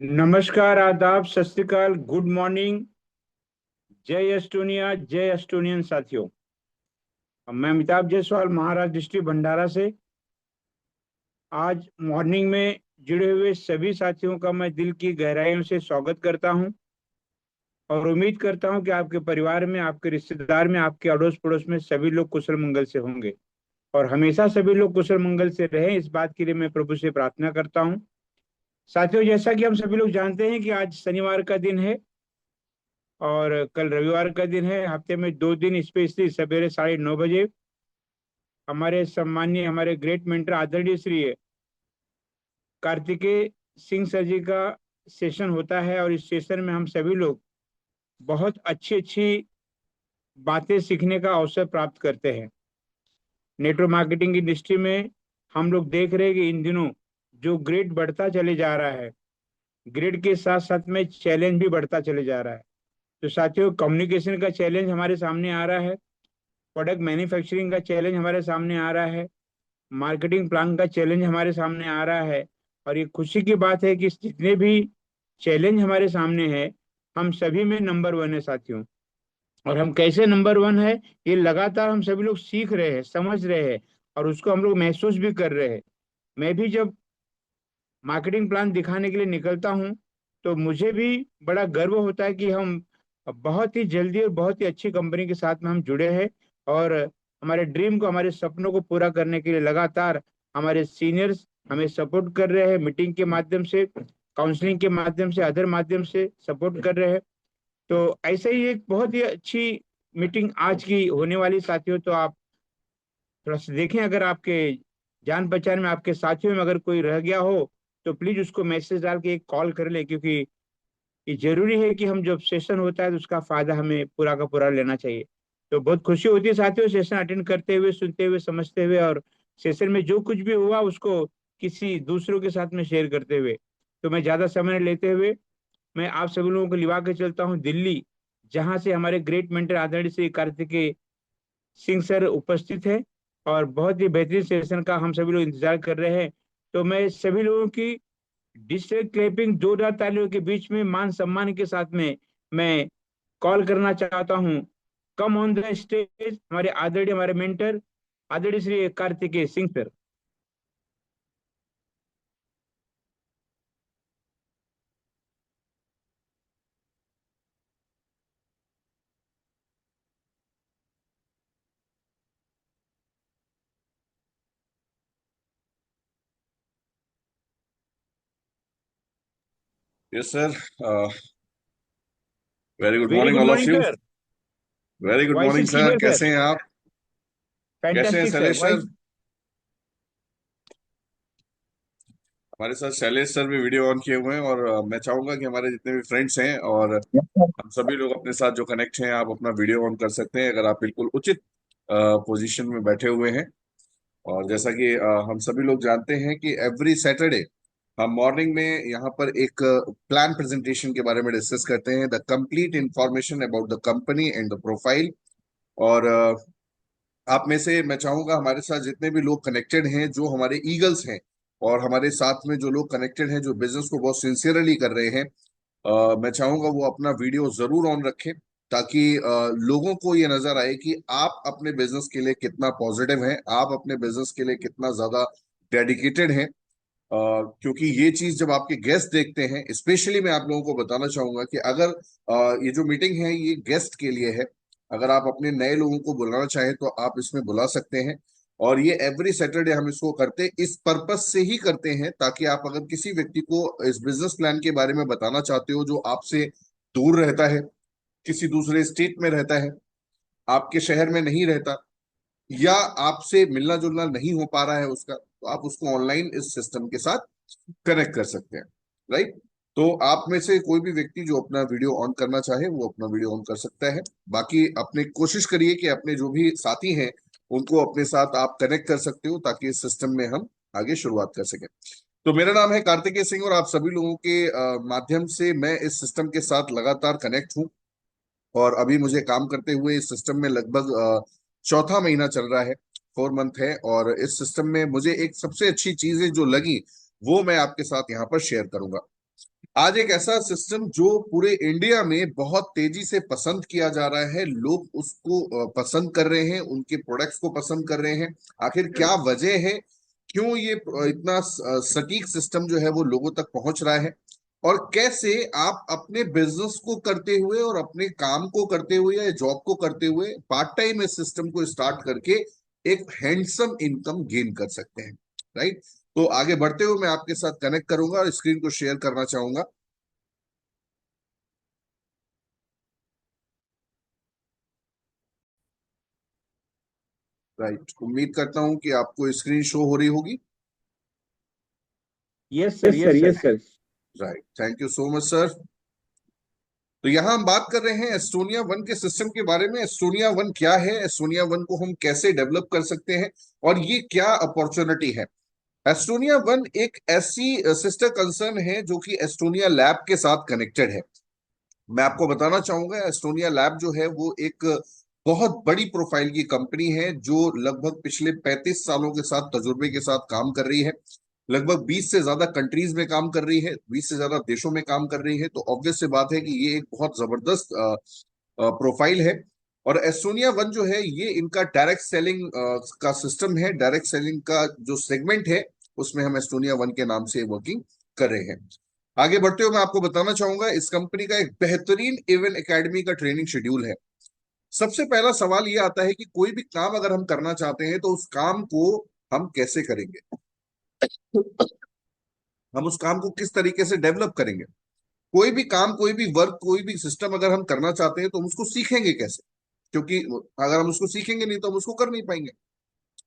नमस्कार, आदाब, सत श्री अकाल, गुड मॉर्निंग। जय एस्टोनिया, जय एस्टोनियन साथियों। मैं अमिताभ जायसवाल, महाराष्ट्र डिस्ट्रिक्ट भंडारा से। आज मॉर्निंग में जुड़े हुए सभी साथियों का मैं दिल की गहराइयों से स्वागत करता हूं और उम्मीद करता हूं कि आपके परिवार में, आपके रिश्तेदार में, आपके अड़ोस पड़ोस में सभी लोग कुशल मंगल से होंगे और हमेशा सभी लोग कुशल मंगल से रहें, इस बात के लिए मैं प्रभु से प्रार्थना करता हूं। साथियों, जैसा कि हम सभी लोग जानते हैं कि आज शनिवार का दिन है और कल रविवार का दिन है। हफ्ते में 2 दिन स्पेशली सवेरे 9:30 बजे हमारे सम्माननीय, हमारे ग्रेट मेंटर आदरणीय श्री कार्तिकेय सिंह सर जी का सेशन होता है और इस सेशन में हम सभी लोग बहुत अच्छी अच्छी बातें सीखने का अवसर प्राप्त करते हैं। नेटवर्क मार्केटिंग इंडस्ट्री में हम लोग देख रहे हैं कि इन दिनों जो ग्रेड बढ़ता चले जा रहा है, ग्रेड के साथ साथ में चैलेंज भी बढ़ता चले जा रहा है। तो साथियों, कम्युनिकेशन का चैलेंज हमारे सामने आ रहा है, प्रोडक्ट मैन्युफैक्चरिंग का चैलेंज हमारे सामने आ रहा है, मार्केटिंग प्लान का चैलेंज हमारे सामने आ रहा है। और ये खुशी की बात है कि जितने भी चैलेंज हमारे सामने है, हम सभी में नंबर वन है साथियों। और हम कैसे नंबर वन है, ये लगातार हम सभी लोग सीख रहे हैं, समझ रहे हैं और उसको हम लोग महसूस भी कर रहे हैं। मैं भी जब मार्केटिंग प्लान दिखाने के लिए निकलता हूँ तो मुझे भी बड़ा गर्व होता है कि हम बहुत ही जल्दी और बहुत ही अच्छी कंपनी के साथ में हम जुड़े हैं और हमारे ड्रीम को, हमारे सपनों को पूरा करने के लिए लगातार हमारे सीनियर्स हमें सपोर्ट कर रहे हैं, मीटिंग के माध्यम से, काउंसलिंग के माध्यम से, अदर माध्यम से सपोर्ट कर रहे हैं। तो ऐसे ही एक बहुत ही अच्छी मीटिंग आज की होने वाली साथियों। तो आप थोड़ा सा देखें, अगर आपके जान पहचान में, आपके साथियों में अगर कोई रह गया हो तो प्लीज उसको मैसेज डाल के एक कॉल कर ले, क्योंकि ये जरूरी है कि हम जब सेशन होता है तो उसका फायदा हमें पूरा का पूरा लेना चाहिए। तो बहुत खुशी होती है साथियों, सेशन अटेंड करते हुए, सुनते हुए, समझते हुए और सेशन में जो कुछ भी हुआ उसको किसी दूसरों के साथ में शेयर करते हुए। तो मैं ज्यादा समय नहीं लेते हुए मैं आप सभी लोगों को लिवा के चलता हूँ दिल्ली, जहां से हमारे ग्रेट मेंटर आदरणीय श्री कार्तिकेय सिंह सर उपस्थित है और बहुत ही बेहतरीन सेशन का हम सभी लोग इंतजार कर रहे हैं। तो मैं सभी लोगों की डिजिटल क्लैपिंग, जोरदार तालियों के बीच में, मान सम्मान के साथ में मैं कॉल करना चाहता हूं। कम ऑन द स्टेज हमारे आदरणीय, हमारे मेंटर आदरणीय Shri Kartikeya Singh sir. Yes sir. Very good very morning good all of morning you. Sir. Very good voice morning is sir, clear sir. कैसे हैं आप? कैसे हैं fantastic sir, Shailesh sir? Voice. हमारे साथ शैलेश सर भी वीडियो ऑन किए हुए हैं और मैं चाहूंगा कि हमारे जितने भी फ्रेंड्स हैं और हम सभी लोग अपने साथ जो कनेक्ट हैं, आप अपना वीडियो ऑन कर सकते हैं अगर आप बिल्कुल उचित पोजीशन में बैठे हुए हैं। और जैसा कि हम सभी लोग जानते हैं कि एवरी सैटरडे हम मॉर्निंग में यहाँ पर एक प्लान प्रेजेंटेशन के बारे में डिस्कस करते हैं, the complete information about the company and the profile. और आप में से मैं चाहूंगा हमारे साथ जितने भी लोग कनेक्टेड हैं, जो हमारे ईगल्स हैं और हमारे साथ में जो लोग कनेक्टेड हैं, जो बिजनेस को बहुत सिंसियरली कर रहे हैं, मैं चाहूंगा वो अपना वीडियो जरूर ऑन रखें ताकि लोगों को ये नजर आए कि आप अपने बिजनेस के लिए कितना पॉजिटिव हैं, आप अपने बिजनेस के लिए कितना ज्यादा डेडिकेटेड हैं। क्योंकि ये चीज जब आपके गेस्ट देखते हैं, स्पेशली मैं आप लोगों को बताना चाहूंगा कि अगर ये जो मीटिंग है ये गेस्ट के लिए है, अगर आप अपने नए लोगों को बुलाना चाहें तो आप इसमें बुला सकते हैं। और ये एवरी सैटरडे हम इसको करते इस पर्पस से ही करते हैं ताकि आप अगर किसी व्यक्ति को इस बिजनेस प्लान के बारे में बताना चाहते हो जो आपसे दूर रहता है, किसी दूसरे स्टेट में रहता है, आपके शहर में नहीं रहता, या आपसे मिलना जुलना नहीं हो पा रहा है उसका, तो आप उसको ऑनलाइन इस सिस्टम के साथ कनेक्ट कर सकते हैं। राइट? तो आप में से कोई भी व्यक्ति जो अपना वीडियो ऑन करना चाहे वो अपना वीडियो ऑन कर सकता है। बाकी अपने कोशिश करिए कि अपने जो भी साथी हैं उनको अपने साथ आप कनेक्ट कर सकते हो ताकि इस सिस्टम में हम आगे शुरुआत कर सकें। तो मेरा नाम है कार्तिकेय सिंह और आप सभी लोगों के माध्यम से मैं इस सिस्टम के साथ लगातार कनेक्ट हूँ। और अभी मुझे काम करते हुए इस सिस्टम में लगभग चौथा महीना चल रहा है, 4 मंथ है। और इस सिस्टम में मुझे एक सबसे अच्छी चीजें जो लगी वो मैं आपके साथ यहाँ पर शेयर करूंगा। आज एक ऐसा सिस्टम जो पूरे इंडिया में बहुत तेजी से पसंद किया जा रहा है, लोग उसको पसंद कर रहे हैं, उनके प्रोडक्ट्स को पसंद कर रहे हैं। आखिर क्या वजह है, क्यों ये इतना सटीक सिस्टम जो है वो लोगों तक पहुंच रहा है, और कैसे आप अपने बिजनेस को करते हुए और अपने काम को करते हुए या जॉब को करते हुए पार्ट टाइम इस सिस्टम को स्टार्ट करके एक हैंडसम इनकम गेन कर सकते हैं। राइट। तो आगे बढ़ते हुए मैं आपके साथ कनेक्ट करूंगा और स्क्रीन को शेयर करना चाहूंगा। राइट, उम्मीद करता हूं कि आपको स्क्रीन शो हो रही होगी। Yes sir, sir, yes yes sir. Sir. Right, thank you so much sir. तो यहाँ हम बात कर रहे हैं एस्टोनिया वन के सिस्टम के बारे में। एस्टोनिया वन क्या है, एस्टोनिया वन को हम कैसे डेवलप कर सकते हैं, और ये क्या अपॉर्चुनिटी है। एस्टोनिया वन एक ऐसी सिस्टर कंसर्न है जो कि एस्टोनिया लैब के साथ कनेक्टेड है। मैं आपको बताना चाहूंगा, एस्टोनिया लैब जो है वो एक बहुत बड़ी प्रोफाइल की कंपनी है जो लगभग पिछले 35 सालों के साथ तजुर्बे के साथ काम कर रही है। लगभग 20 से ज्यादा कंट्रीज में काम कर रही है, 20 से ज्यादा देशों में काम कर रही है। तो ऑब्वियस से बात है कि ये एक बहुत जबरदस्त प्रोफाइल है। और एस्टोनिया वन जो है ये इनका डायरेक्ट सेलिंग का सिस्टम है। डायरेक्ट सेलिंग का जो सेगमेंट है उसमें हम एस्टोनिया वन के नाम से वर्किंग कर रहे हैं। आगे बढ़ते हुए मैं आपको बताना चाहूंगा, इस कंपनी का एक बेहतरीन इवेंट एकेडमी का ट्रेनिंग शेड्यूल है। सबसे पहला सवाल ये आता है कि कोई भी काम अगर हम करना चाहते हैं तो उस काम को हम कैसे करेंगे, हम उस काम को किस तरीके से डेवलप करेंगे। कोई भी काम, कोई भी वर्क, कोई भी सिस्टम अगर हम करना चाहते हैं तो हम उसको सीखेंगे कैसे, क्योंकि अगर हम उसको सीखेंगे नहीं तो हम उसको कर नहीं पाएंगे।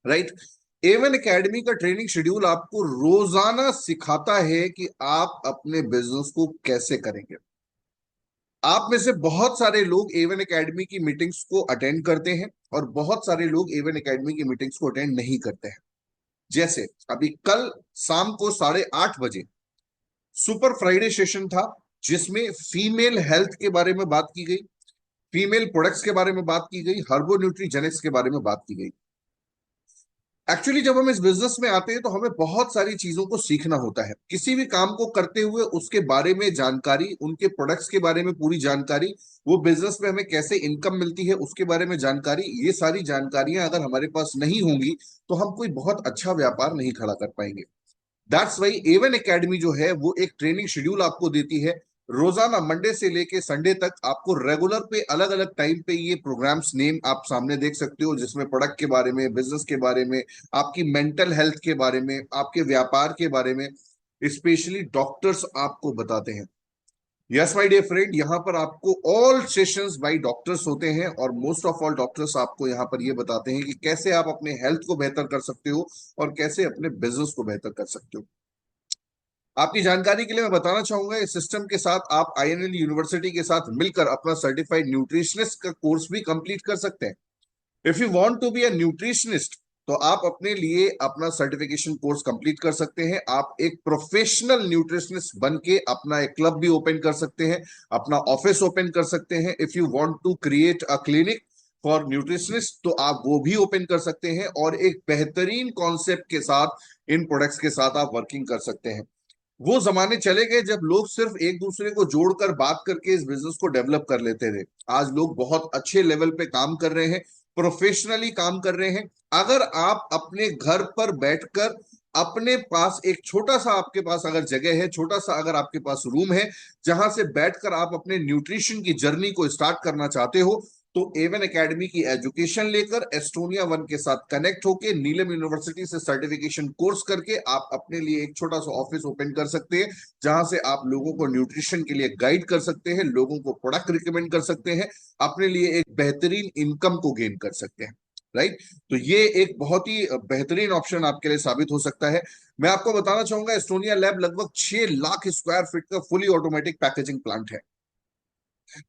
राइट। एवन एकेडमी का ट्रेनिंग शेड्यूल आपको रोजाना सिखाता है कि आप अपने बिजनेस को कैसे करेंगे। आप में से बहुत सारे लोग एवन एकेडमी की मीटिंग्स को अटेंड करते हैं और बहुत सारे लोग एवन एकेडमी की मीटिंग्स को अटेंड नहीं करते हैं। जैसे अभी कल शाम को 8:30 बजे सुपर फ्राइडे सेशन था, जिसमें फीमेल हेल्थ के बारे में बात की गई, फीमेल प्रोडक्ट्स के बारे में बात की गई, हर्बो न्यूट्रीजेनिक्स के बारे में बात की गई। एक्चुअली जब हम इस बिजनेस में आते हैं तो हमें बहुत सारी चीजों को सीखना होता है। किसी भी काम को करते हुए उसके बारे में जानकारी, उनके प्रोडक्ट्स के बारे में पूरी जानकारी, वो बिजनेस में हमें कैसे इनकम मिलती है उसके बारे में जानकारी, ये सारी जानकारियां अगर हमारे पास नहीं होंगी तो हम कोई बहुत अच्छा व्यापार नहीं खड़ा कर पाएंगे। दैट्स वाई एवन एकेडमी जो है वो एक ट्रेनिंग शेड्यूल आपको देती है। रोजाना मंडे से लेके संडे तक आपको रेगुलर पे अलग अलग टाइम पे ये प्रोग्राम्स नेम आप सामने देख सकते हो, जिसमें प्रोडक्ट के बारे में, बिजनेस के बारे में, आपकी मेंटल हेल्थ के बारे में, आपके व्यापार के बारे में स्पेशली डॉक्टर्स आपको बताते हैं। यस माय डियर फ्रेंड, यहाँ पर आपको ऑल सेशंस बाय डॉक्टर्स होते हैं और मोस्ट ऑफ ऑल डॉक्टर्स आपको यहाँ पर ये बताते हैं कि कैसे आप अपने हेल्थ को बेहतर कर सकते हो और कैसे अपने बिजनेस को बेहतर कर सकते हो। आपकी जानकारी के लिए मैं बताना चाहूंगा, इस सिस्टम के साथ आप आईएनएल यूनिवर्सिटी के साथ मिलकर अपना सर्टिफाइड न्यूट्रिशनिस्ट का कोर्स भी कंप्लीट कर सकते हैं। If you want to be a nutritionist तो आप अपने लिए अपना सर्टिफिकेशन कोर्स कंप्लीट कर सकते हैं। आप एक प्रोफेशनल न्यूट्रिशनिस्ट बन के अपना एक क्लब भी ओपन कर सकते हैं, अपना ऑफिस ओपन कर सकते हैं। If you want to create a clinic for nutritionist तो आप वो भी ओपन कर सकते हैं, और एक बेहतरीन कॉन्सेप्ट के साथ, इन प्रोडक्ट्स के साथ आप वर्किंग कर सकते हैं। वो जमाने चले गए जब लोग सिर्फ एक दूसरे को जोड़कर बात करके इस बिजनेस को डेवलप कर लेते थे। आज लोग बहुत अच्छे लेवल पे काम कर रहे हैं, प्रोफेशनली काम कर रहे हैं। अगर आप अपने घर पर बैठकर अपने पास एक छोटा सा, आपके पास अगर जगह है, छोटा सा अगर आपके पास रूम है जहां से बैठकर आप अपने न्यूट्रिशन की जर्नी को स्टार्ट करना चाहते हो, तो एवन एकेडमी की एजुकेशन लेकर एस्टोनिया वन के साथ कनेक्ट होकर नीलम यूनिवर्सिटी से सर्टिफिकेशन कोर्स करके आप अपने लिए एक छोटा सा ऑफिस ओपन कर सकते हैं, जहां से आप लोगों को न्यूट्रिशन के लिए गाइड कर सकते हैं, लोगों को प्रोडक्ट रिकमेंड कर सकते हैं, अपने लिए एक बेहतरीन इनकम को गेन कर सकते हैं। राइट। तो ये एक बहुत ही बेहतरीन ऑप्शन आपके लिए साबित हो सकता है। मैं आपको बताना चाहूंगा, एस्टोनिया लैब लगभग 6 लाख स्क्वायर फीट का फुली ऑटोमेटिक पैकेजिंग प्लांट है।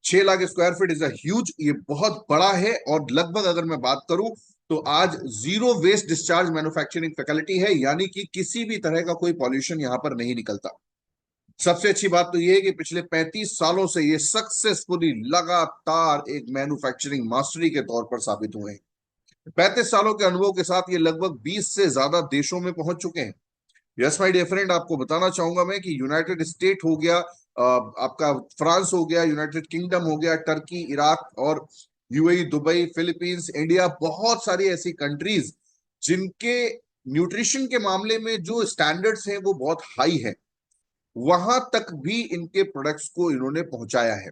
6 lakh square feet is a huge, ये बहुत बड़ा है। और लगभग अगर मैं बात करूं तो आज zero waste discharge manufacturing facility है, यानी कि किसी भी तरह का कोई पॉल्यूशन यहां पर नहीं निकलता। सबसे अच्छी बात तो ये है कि पिछले 35 सालों से ये सक्सेसफुली लगातार एक मैन्युफैक्चरिंग मास्टरी के तौर पर साबित हुए हैं। 35 सालों के अनुभव के साथ ये लगभग 20 से ज्यादा देशों में पहुंच चुके हैं। यस माय डियर फ्रेंड, आपको बताना चाहूंगा मैं कि यूनाइटेड स्टेट हो गया, आपका फ्रांस हो गया, यूनाइटेड किंगडम हो गया, टर्की, इराक और यूएई, दुबई, फिलीपींस, इंडिया, बहुत सारी ऐसी कंट्रीज जिनके न्यूट्रिशन के मामले में जो स्टैंडर्ड्स हैं वो बहुत हाई है, वहां तक भी इनके प्रोडक्ट्स को इन्होंने पहुंचाया है।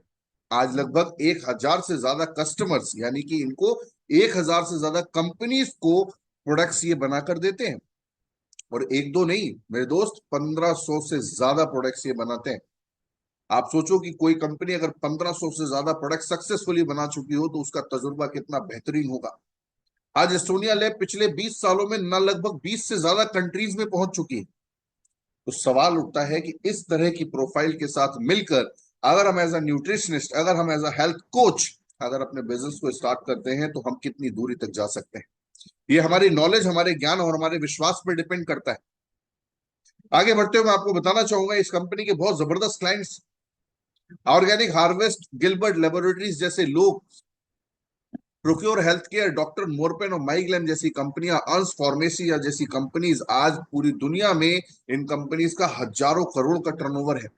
आज लगभग 1000 से ज्यादा कस्टमर्स, यानी कि इनको 1000 से ज्यादा कंपनीज को प्रोडक्ट्स ये बनाकर देते हैं। और एक दो नहीं मेरे दोस्त, 1500 से ज्यादा प्रोडक्ट्स ये बनाते हैं। आप सोचो कि कोई कंपनी अगर 1500 से ज्यादा प्रोडक्ट सक्सेसफुली बना चुकी हो तो उसका तजुर्बा कितना बेहतरीन होगा। आज एस्टोनिया लैब पिछले 20 सालों में न लगभग 20 से ज्यादा कंट्रीज में पहुंच चुकी है। तो सवाल उठता है कि इस तरह की प्रोफाइल के साथ मिलकर अगर हम एज अ न्यूट्रिशनिस्ट, अगर हम एज अ हेल्थ कोच अगर अपने बिजनेस को स्टार्ट करते हैं तो हम कितनी दूरी तक जा सकते हैं। ये हमारी नॉलेज, हमारे ज्ञान और हमारे विश्वास पर डिपेंड करता है। आगे बढ़ते हुए मैं आपको बताना चाहूंगा इस कंपनी के बहुत जबरदस्त clients, organic harvest, Gilbert laboratories जैसे लोग, procure health care, doctor Morepen और माइग्लैम जैसी कंपनियां, अंश फार्मेसी या जैसी कंपनीज, आज पूरी दुनिया में इन कंपनीज का हजारों करोड़ का टर्नओवर है।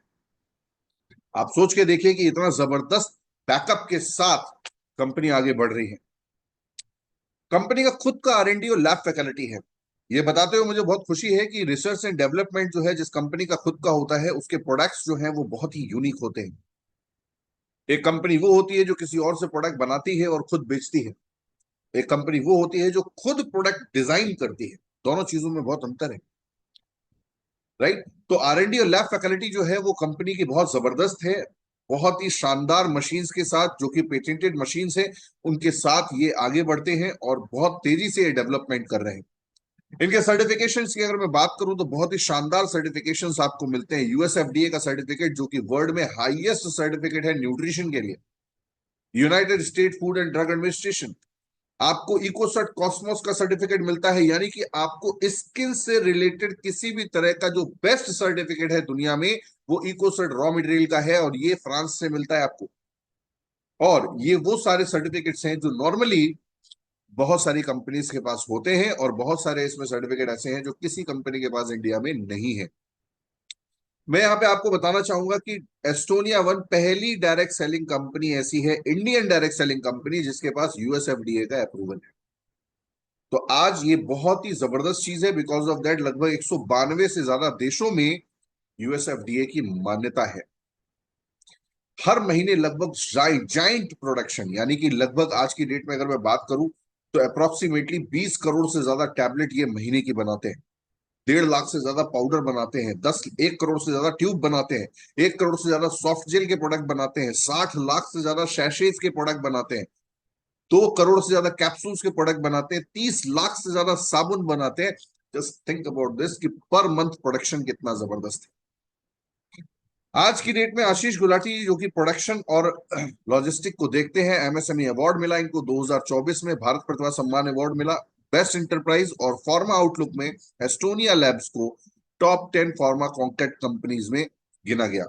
आप सोच के देखिए कि इतना जबरदस्त बैकअप के साथ कंपनी आगे बढ़ रही है। कंपनी का खुद का आर&डी और लैब फैकल्टी है। ये बताते हुए मुझे बहुत खुशी है कि रिसर्च एंड डेवलपमेंट जो है जिस कंपनी का खुद का होता है, उसके प्रोडक्ट्स जो हैं वो बहुत ही यूनिक होते हैं। एक कंपनी वो होती है जो किसी और से प्रोडक्ट बनाती है और खुद बेचती है। एक कंपनी वो होती है जो खुद प्रोडक्ट डिजाइन करती है। दोनों चीजों में बहुत अंतर है, राइट। तो आर&डी और लैब फैकल्टी जो है वो कंपनी की बहुत जबरदस्त है। बहुत ही शानदार मशीन्स के साथ, जो कि पेटेंटेड मशीन्स है, उनके साथ ये आगे बढ़ते हैं और बहुत तेजी से ये डेवलपमेंट कर रहे हैं। इनके सर्टिफिकेशंस की अगर मैं बात करूं तो बहुत ही शानदार सर्टिफिकेशंस आपको मिलते हैं। यूएसएफडीए का सर्टिफिकेट, जो कि वर्ल्ड में हाईएस्ट सर्टिफिकेट है न्यूट्रिशन के लिए। United state food and drug administration, आपको इकोसर्ट कॉस्मोस का सर्टिफिकेट मिलता है, यानी कि आपको स्किन से रिलेटेड किसी भी तरह का जो बेस्ट सर्टिफिकेट है दुनिया में, वो इकोसर्ट रॉ मटेरियल का है और ये फ्रांस से मिलता है आपको। और ये वो सारे सर्टिफिकेट्स हैं जो नॉर्मली बहुत सारी कंपनीज के पास होते हैं, और बहुत सारे इसमें सर्टिफिकेट ऐसे हैं जो किसी कंपनी के पास इंडिया में नहीं है। मैं यहाँ पे आपको बताना चाहूंगा कि एस्टोनिया वन पहली डायरेक्ट सेलिंग कंपनी ऐसी है, इंडियन डायरेक्ट सेलिंग कंपनी, जिसके पास यूएसएफडीए का अप्रूवल है। तो आज ये बहुत ही जबरदस्त चीज है। बिकॉज ऑफ दैट लगभग 192 से ज्यादा देशों में यूएसएफडीए की मान्यता है। हर महीने लगभग जाइंट प्रोडक्शन, यानी कि लगभग आज की डेट में अगर मैं बात करूं तो अप्रोक्सीमेटली 20 करोड़ से ज्यादा टैबलेट ये महीने की बनाते हैं। 1.5 लाख से ज्यादा पाउडर बनाते हैं, 1 करोड़ से ज्यादा ट्यूब बनाते हैं, 1 करोड़ से ज्यादा सॉफ्ट जेल के प्रोडक्ट बनाते हैं, 60 लाख से ज्यादा शैशेज के प्रोडक्ट बनाते हैं, 2 करोड़ से ज्यादा कैप्सूल्स के प्रोडक्ट बनाते हैं, 30 लाख से ज्यादा साबुन बनाते हैं। जस्ट थिंक अबाउट दिस कि पर मंथ प्रोडक्शन कितना जबरदस्त है। आज की डेट में आशीष गुलाटी, जो कि प्रोडक्शन और लॉजिस्टिक को देखते हैं, एमएसएमई अवार्ड मिला इनको 2024 में, भारत प्रतिभा सम्मान अवार्ड मिला बेस्ट इंटरप्राइज, और फार्मा आउटलुक में एस्टोनिया लैब्स को टॉप 10 फार्मा कॉन्ट्रैक्ट कंपनीज में गिना गया।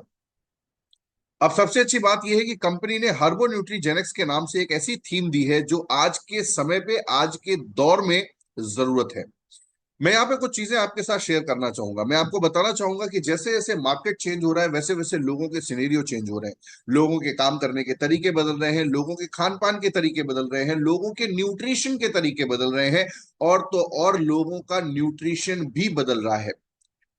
अब सबसे अच्छी बात यह है कि कंपनी ने हर्बो न्यूट्रीजेनिक्स के नाम से एक ऐसी थीम दी है जो आज के समय पे, आज के दौर में जरूरत है। मैं यहाँ पे कुछ चीजें आपके साथ शेयर करना चाहूंगा। मैं आपको बताना चाहूंगा कि जैसे जैसे मार्केट चेंज हो रहा है, वैसे वैसे लोगों के सिनेरियो चेंज हो रहे हैं, लोगों के काम करने के तरीके बदल रहे हैं, लोगों के खान पान के तरीके बदल रहे हैं, लोगों के न्यूट्रिशन के तरीके बदल रहे हैं, और तो और लोगों का न्यूट्रिशन भी बदल रहा है।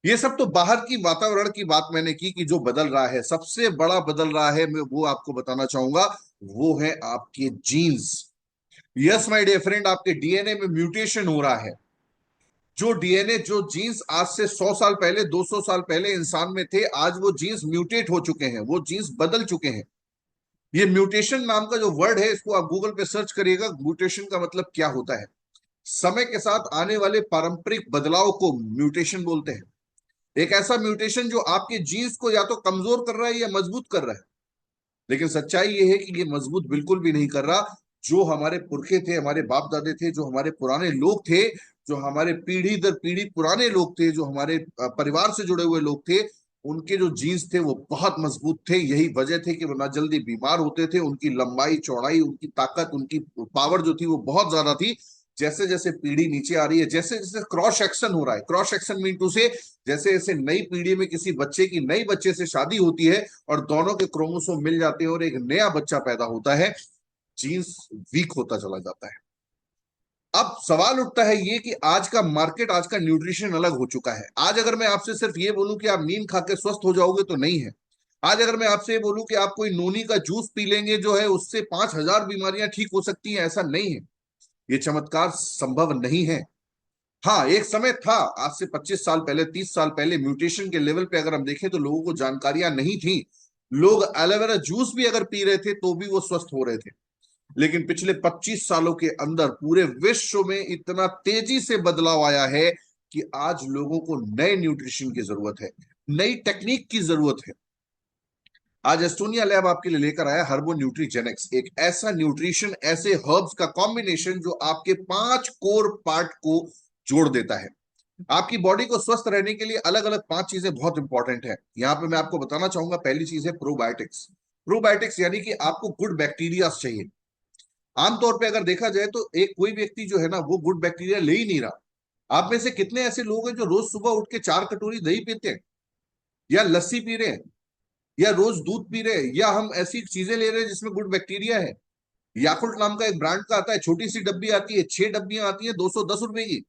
ये सब तो बाहर की वातावरण की बात मैंने की कि जो बदल रहा है, सबसे बड़ा बदल रहा है, मैं वो आपको बताना चाहूंगा, वो है आपके genes. Yes my dear friend, आपके डीएनए में म्यूटेशन हो रहा है। जो डीएनए, जो जीन्स आज से 100 साल पहले, 200 साल पहले इंसान में थे, आज वो जीन्स म्यूटेट हो चुके हैं, वो जीन्स बदल चुके हैं। ये म्यूटेशन नाम का जो वर्ड है, इसको आप गूगल पे सर्च करिएगा। म्यूटेशन का मतलब क्या होता है? समय के साथ आने वाले पारंपरिक बदलाव को म्यूटेशन बोलते हैं। एक ऐसा म्यूटेशन जो आपके जीन्स को या तो कमजोर कर रहा है या मजबूत कर रहा है। लेकिन सच्चाई ये है कि ये मजबूत बिल्कुल भी नहीं कर रहा। जो हमारे पुरखे थे, हमारे बाप दादे थे, जो हमारे पुराने लोग थे, जो हमारे पीढ़ी दर पीढ़ी पुराने लोग थे, जो हमारे परिवार से जुड़े हुए लोग थे, उनके जो जीन्स थे वो बहुत मजबूत थे। यही वजह थे कि वो ना जल्दी बीमार होते थे, उनकी लंबाई चौड़ाई, उनकी ताकत, उनकी पावर जो थी वो बहुत ज्यादा थी। जैसे जैसे पीढ़ी नीचे आ रही है, जैसे जैसे क्रॉस सेक्शन हो रहा है, क्रॉस सेक्शन मीन टू से जैसे जैसे नई पीढ़ी में किसी बच्चे की नई बच्चे से शादी होती है और दोनों के क्रोमोसोम मिल जाते हैं और एक नया बच्चा पैदा होता है, जीन्स वीक होता चला जाता है। अब सवाल उठता है ये कि आज का मार्केट, आज का न्यूट्रिशन अलग हो चुका है। आज अगर मैं आपसे सिर्फ ये बोलूं कि आप नीम खा के स्वस्थ हो जाओगे, तो नहीं है। आज अगर मैं आपसे ये बोलूं कि आप कोई नोनी का जूस पी लेंगे जो है उससे 5,000 बीमारियां ठीक हो सकती हैं, ऐसा नहीं है। ये चमत्कार संभव नहीं है। हाँ, एक समय था, आज से 25 साल पहले, 30 साल पहले, म्यूटेशन के लेवल पे अगर हम देखें तो लोगों को जानकारियां नहीं थी। लोग एलोवेरा जूस भी अगर पी रहे थे तो भी वो स्वस्थ हो रहे थे। लेकिन पिछले 25 सालों के अंदर पूरे विश्व में इतना तेजी से बदलाव आया है कि आज लोगों को नए न्यूट्रिशन की जरूरत है, नई टेक्निक की जरूरत है। आज एस्टोनिया लैब आपके लिए लेकर आया हर्बो न्यूट्रीजेनिक्स, एक ऐसा न्यूट्रिशन, ऐसे हर्ब्स का कॉम्बिनेशन जो आपके 5 कोर पार्ट को जोड़ देता है। आपकी बॉडी को स्वस्थ रहने के लिए अलग अलग 5 चीजें बहुत इंपॉर्टेंट है। यहां पे मैं आपको बताना चाहूंगा, पहली चीज है प्रोबायोटिक्स। प्रोबायोटिक्स यानी कि आपको गुड बैक्टीरिया चाहिए। आमतौर पे अगर देखा जाए तो एक कोई व्यक्ति जो है ना, वो गुड बैक्टीरिया ले ही नहीं रहा। आप में से कितने ऐसे लोग हैं जो रोज सुबह उठ के 4 कटोरी दही पीते हैं, या लस्सी पी रहे हैं, या रोज दूध पी रहे हैं, या हम ऐसी चीजें ले रहे हैं जिसमें गुड बैक्टीरिया है। याकुल्ट नाम का एक ब्रांड का आता है, छोटी सी डब्बी आती है, 6 डब्बियां आती है 210 रुपए की।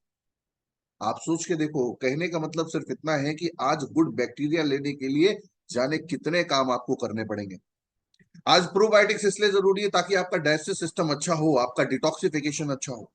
आप सोच के देखो, कहने का मतलब सिर्फ इतना है कि आज गुड बैक्टीरिया लेने के लिए जाने कितने काम आपको करने पड़ेंगे। आज प्रोबायोटिक्स इसलिए जरूरी है ताकि आपका डाइजेस्टिव सिस्टम अच्छा हो, आपका डिटॉक्सिफिकेशन अच्छा हो।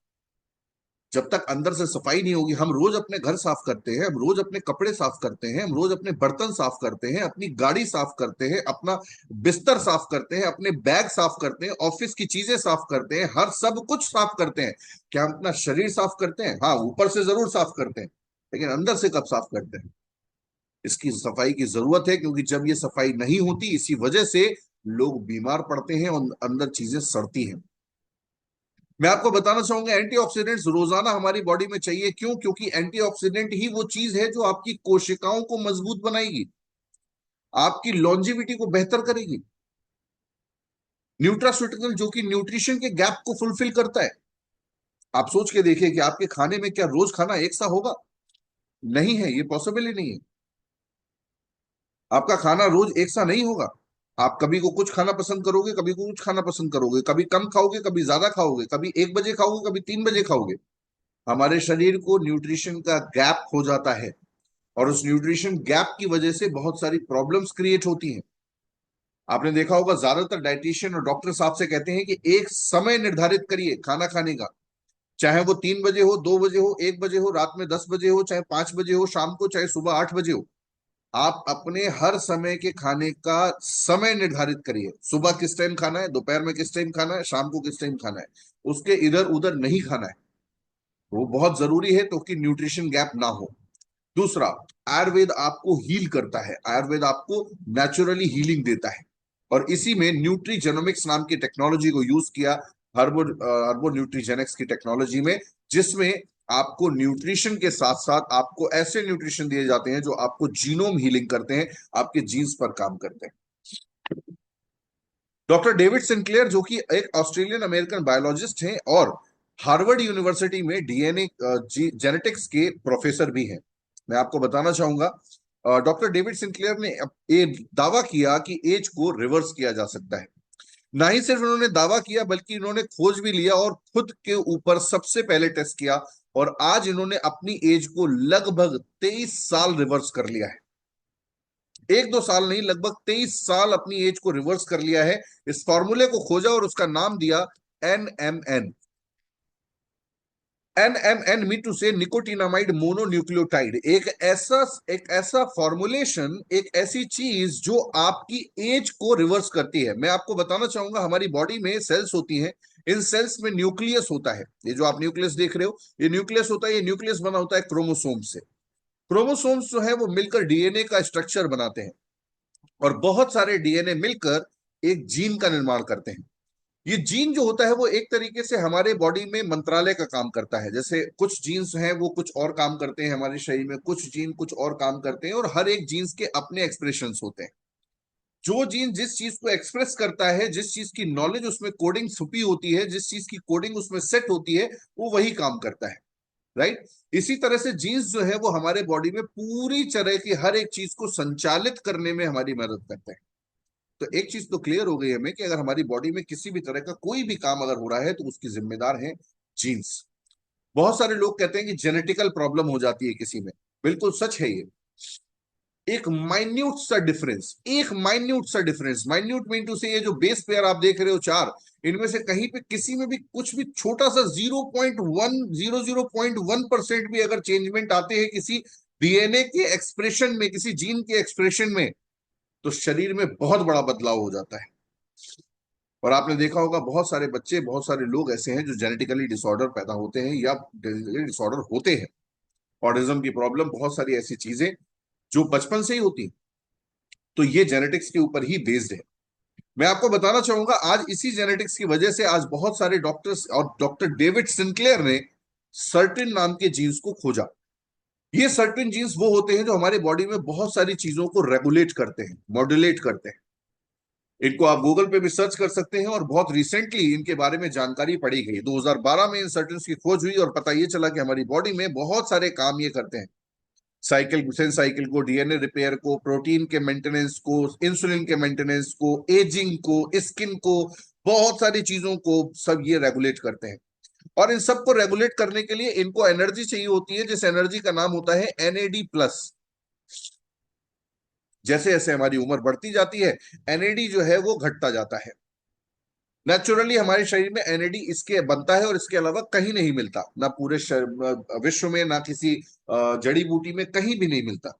जब तक अंदर से सफाई नहीं होगी, हम रोज अपने घर साफ करते हैं, हम रोज अपने कपड़े साफ करते हैं, हम रोज अपने बर्तन साफ करते हैं, अपनी गाड़ी साफ करते हैं, अपना बिस्तर साफ करते हैं, अपने बैग साफ करते हैं, ऑफिस की चीजें साफ करते हैं, हर सब कुछ साफ करते हैं। क्या हम अपना शरीर साफ करते हैं? हाँ, ऊपर से जरूर साफ करते हैं, लेकिन अंदर से कब साफ करते हैं? इसकी सफाई की जरूरत है, क्योंकि जब ये सफाई नहीं होती, इसी वजह से लोग बीमार पड़ते हैं और अंदर चीजें सड़ती हैं। मैं आपको बताना चाहूंगा, एंटीऑक्सीडेंट्स रोजाना हमारी बॉडी में चाहिए। क्यों? क्योंकि एंटीऑक्सीडेंट ही वो चीज है जो आपकी कोशिकाओं को मजबूत बनाएगी, आपकी लॉन्जिविटी को बेहतर करेगी। न्यूट्रास्यूटिकल जो कि न्यूट्रिशन के गैप को फुलफिल करता है। आप सोच के देखिए कि आपके खाने में क्या रोज खाना एक सा होगा? नहीं है, ये पॉसिबल ही नहीं है। आपका खाना रोज एक सा नहीं होगा। आप कभी को कुछ खाना पसंद करोगे, कभी को कुछ खाना पसंद करोगे, कभी कम खाओगे, कभी ज्यादा खाओगे, कभी 1 बजे खाओगे, कभी 3 बजे खाओगे। हमारे शरीर को न्यूट्रिशन का गैप हो जाता है, और उस न्यूट्रिशन गैप की वजह से बहुत सारी प्रॉब्लम्स क्रिएट होती हैं। आपने देखा होगा, ज्यादातर डाइटिशियन और डॉक्टर साहब से कहते हैं कि एक समय निर्धारित करिए खाना खाने का, चाहे वो 3 बजे हो, 2 बजे हो, 1 बजे हो, रात में 10 बजे हो, चाहे 5 बजे हो शाम को, चाहे सुबह 8 बजे हो। आप अपने हर समय के खाने का समय निर्धारित करिए। सुबह किस टाइम खाना है, दोपहर में किस टाइम खाना है, शाम को किस टाइम खाना है। उसके इधर उधर नहीं खाना है। वो बहुत जरूरी है तो कि न्यूट्रिशन गैप ना हो। दूसरा, आयुर्वेद आपको हील करता है, आयुर्वेद आपको नेचुरली हीलिंग देता है, और इसी में न्यूट्रीजेनोमिक्स नाम की टेक्नोलॉजी को यूज किया, हर्बो न्यूट्रीजेनिक्स की टेक्नोलॉजी में, जिसमें आपको न्यूट्रिशन के साथ साथ आपको ऐसे न्यूट्रिशन दिए जाते हैं जो आपको जीनोम हीलिंग करते हैं, आपके जीन्स पर काम करते हैं। डॉक्टर डेविड सिंक्लेयर जो कि एक ऑस्ट्रेलियन अमेरिकन बायोलॉजिस्ट हैं और हार्वर्ड यूनिवर्सिटी में डीएनए जेनेटिक्स के प्रोफेसर भी हैं। मैं आपको बताना चाहूंगा, डॉक्टर डेविड सिंक्लेयर ने ये दावा किया कि एज को रिवर्स किया जा सकता है। ना ही सिर्फ उन्होंने दावा किया, बल्कि इन्होंने खोज भी लिया और खुद के ऊपर सबसे पहले टेस्ट किया, और आज इन्होंने अपनी एज को लगभग 23 साल रिवर्स कर लिया है। 1-2 साल नहीं, लगभग 23 साल अपनी एज को रिवर्स कर लिया है। इस फॉर्मूले को खोजा और उसका नाम दिया NMN। NMN मीन टू से निकोटिनामाइड मोनोन्यूक्लियोटाइड। एक ऐसा फॉर्मुलेशन, एक ऐसी चीज जो आपकी एज को रिवर्स करती है। मैं आपको बताना चाहूंगा, हमारी बॉडी में सेल्स होती हैं, इन सेल्स में न्यूक्लियस होता है। ये जो आप न्यूक्लियस देख रहे हो, ये न्यूक्लियस होता है। ये न्यूक्लियस बना होता है क्रोमोसोम से। क्रोमोसोम्स जो है वो मिलकर डीएनए का स्ट्रक्चर बनाते हैं, और बहुत सारे डीएनए मिलकर एक जीन का निर्माण करते हैं। ये जीन जो होता है वो एक तरीके से हमारे बॉडी में मंत्रालय का काम करता है। जैसे कुछ जीन्स हैं वो कुछ और काम करते हैं हमारे शरीर में, कुछ जीन कुछ और काम करते हैं, और हर एक जीन्स के अपने एक्सप्रेशंस होते हैं। जो जीन जिस चीज को एक्सप्रेस करता है, जिस चीज की नॉलेज उसमें कोडिंग छुपी होती है, जिस चीज की कोडिंग उसमें सेट होती है, वो वही काम करता है, राइट। इसी तरह से जीन्स जो है वो हमारे बॉडी में पूरी तरह की हर एक चीज को संचालित करने में हमारी मदद करता है। तो एक चीज तो क्लियर हो गई हमें कि अगर हमारी बॉडी में किसी भी तरह का कोई भी काम अगर हो रहा है तो उसकी जिम्मेदार है जीन्स। बहुत सारे लोग कहते हैं कि जेनेटिकल प्रॉब्लम हो जाती है किसी में, बिल्कुल सच है ये। एक माइन्यूट सा डिफरेंस, एक माइन्यूट सा डिफरेंस, माइन्यूट मीन टू से ये जो बेस पेयर आप देख रहे हो चार, इनमें से कहीं पे किसी में भी कुछ भी छोटा सा 0.1 भी अगर चेंजमेंट आते हैं किसी डीएनए के एक्सप्रेशन में, किसी जीन के एक्सप्रेशन में, तो शरीर में बहुत बड़ा बदलाव हो जाता है। और आपने देखा होगा बहुत सारे बच्चे, बहुत सारे लोग ऐसे हैं जो जेनेटिकली डिसऑर्डर पैदा होते हैं या डिसऑर्डर होते हैं। ऑटिज्म की प्रॉब्लम, बहुत सारी ऐसी चीजें जो बचपन से ही होती हैं, तो ये जेनेटिक्स के ऊपर ही बेस्ड है। मैं आपको बताना चाहूंगा आज इसी जेनेटिक्स की वजह से आज बहुत सारे डॉक्टर्स और डॉक्टर डेविड सिंक्लेयर ने सर्टेन नाम के जीन्स को खोजा। ये सर्टेन जीन्स वो होते हैं जो हमारे बॉडी में बहुत सारी चीजों को रेगुलेट करते हैं, मॉड्यूलेट करते हैं। इनको आप गूगल पे भी सर्च कर सकते हैं और बहुत रिसेंटली इनके बारे में जानकारी पड़ी गई। 2012 में इन सर्टेन्स की खोज हुई और पता ये चला कि हमारी बॉडी में बहुत सारे काम ये करते हैं। साइकिल, सेंस साइकिल को, डीएनए रिपेयर को, प्रोटीन के मेंटेनेंस को, इंसुलिन के मेंटेनेंस को, एजिंग को, स्किन को, बहुत सारी चीजों को सब ये रेगुलेट करते हैं। और इन सबको रेगुलेट करने के लिए इनको एनर्जी चाहिए होती है, जिस एनर्जी का नाम होता है एनएडी प्लस। जैसे जैसे हमारी उम्र बढ़ती जाती है एनएडी जो है वो घटता जाता है। नेचुरली हमारे शरीर में एनएडी इसके बनता है और इसके अलावा कहीं नहीं मिलता, ना पूरे विश्व में, ना किसी जड़ी बूटी में, कहीं भी नहीं मिलता।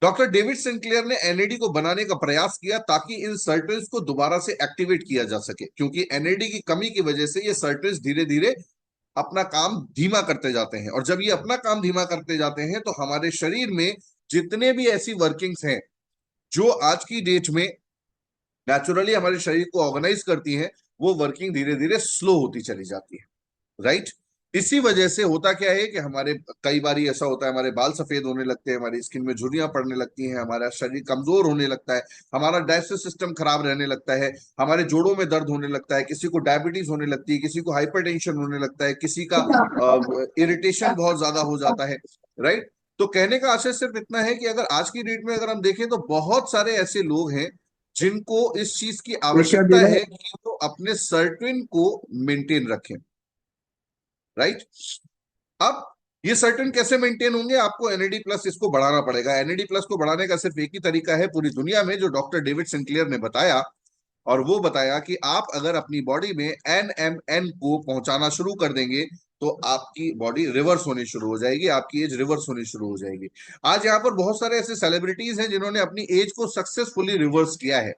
डॉक्टर डेविड सिंक्लेयर ने एनएडी को बनाने का प्रयास किया ताकि इन सर्टेन्स को दोबारा से एक्टिवेट किया जा सके, क्योंकि एनएडी की कमी की वजह से ये सर्टेन्स धीरे धीरे अपना काम धीमा करते जाते हैं। और जब ये अपना काम धीमा करते जाते हैं तो हमारे शरीर में जितने भी ऐसी वर्किंग्स हैं जो आज की डेट में नेचुरली हमारे शरीर को ऑर्गेनाइज करती है, वो वर्किंग धीरे धीरे स्लो होती चली जाती है, राइट। इसी वजह से होता क्या है कि हमारे कई बार ऐसा होता है, हमारे बाल सफेद होने लगते हैं, हमारी स्किन में झुर्रियां पड़ने लगती हैं, हमारा शरीर कमजोर होने लगता है, हमारा डाइजेस्टिव सिस्टम खराब रहने लगता है, हमारे जोड़ों में दर्द होने लगता है, किसी को डायबिटीज होने लगती है, किसी को हाइपरटेंशन होने लगता है, किसी का इरिटेशन बहुत ज्यादा हो जाता है, राइट। तो कहने का आशय सिर्फ इतना है कि अगर आज की डेट में अगर हम देखें तो बहुत सारे ऐसे लोग हैं जिनको इस चीज की आवश्यकता है कि वो अपने सर्टेन को मेंटेन रखें, राइट। अब ये सर्टेन कैसे मेंटेन होंगे? आपको एनएडी प्लस इसको बढ़ाना पड़ेगा। एनएडी प्लस को बढ़ाने का सिर्फ एक ही तरीका है पूरी दुनिया में, जो डॉक्टर डेविड सिंक्लेयर ने बताया, और वो बताया कि आप अगर अपनी बॉडी में एनएमएन को पहुंचाना शुरू कर देंगे तो आपकी बॉडी रिवर्स होनी शुरू हो जाएगी, आपकी एज रिवर्स होनी शुरू हो जाएगी। आज यहाँ पर बहुत सारे ऐसे सेलिब्रिटीज हैं जिन्होंने अपनी एज को सक्सेसफुली रिवर्स किया है,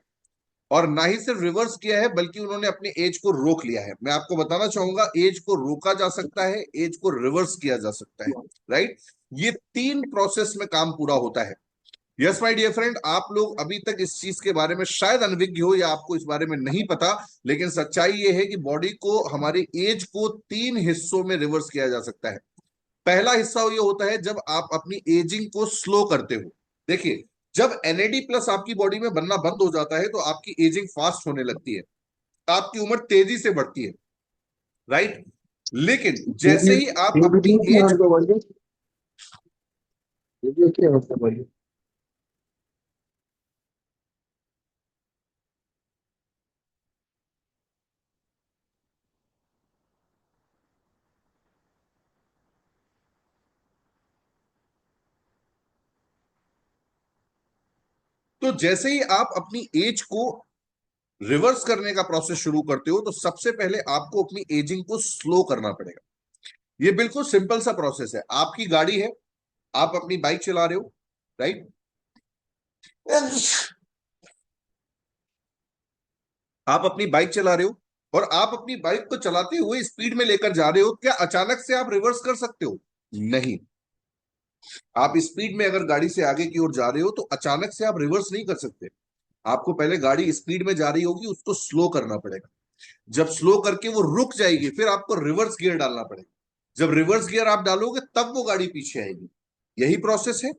और ना ही सिर्फ रिवर्स किया है बल्कि उन्होंने अपनी एज को रोक लिया है। मैं आपको बताना चाहूंगा एज को रोका जा सकता है, एज को रिवर्स किया जा सकता है, राइट। ये 3 प्रोसेस में काम पूरा होता है। यस माय डियर फ्रेंड, आप लोग अभी तक इस चीज के बारे में शायद अनभिज्ञ हो या आपको इस बारे में नहीं पता, लेकिन सच्चाई ये है कि बॉडी को, हमारी एज को 3 हिस्सों में रिवर्स किया जा सकता है। पहला हिस्सा ये होता है जब आप अपनी एजिंग को स्लो करते हो। देखिए, जब एनएडी प्लस आपकी बॉडी में बनना बंद हो जाता है तो आपकी एजिंग फास्ट होने लगती है, आपकी उम्र तेजी से बढ़ती है, राइट। लेकिन जैसे ही आप अपनी एज, तो जैसे ही आप अपनी एज को रिवर्स करने का प्रोसेस शुरू करते हो तो सबसे पहले आपको अपनी एजिंग को स्लो करना पड़ेगा। ये बिल्कुल सिंपल सा प्रोसेस है। आपकी गाड़ी है, आप अपनी बाइक चला रहे हो, राइट। आप अपनी बाइक चला रहे हो और आप अपनी बाइक को चलाते हुए स्पीड में लेकर जा रहे हो, क्या अचानक से आप रिवर्स कर सकते हो? नहीं। आप स्पीड में अगर गाड़ी से आगे की ओर जा रहे हो तो अचानक से आप रिवर्स नहीं कर सकते। आपको पहले गाड़ी स्पीड में जा रही होगी, उसको स्लो करना पड़ेगा। जब स्लो करके वो रुक जाएगी फिर आपको रिवर्स गियर डालना पड़ेगा। जब रिवर्स गियर आप डालोगे तब वो गाड़ी पीछे आएगी। यही प्रोसेस है।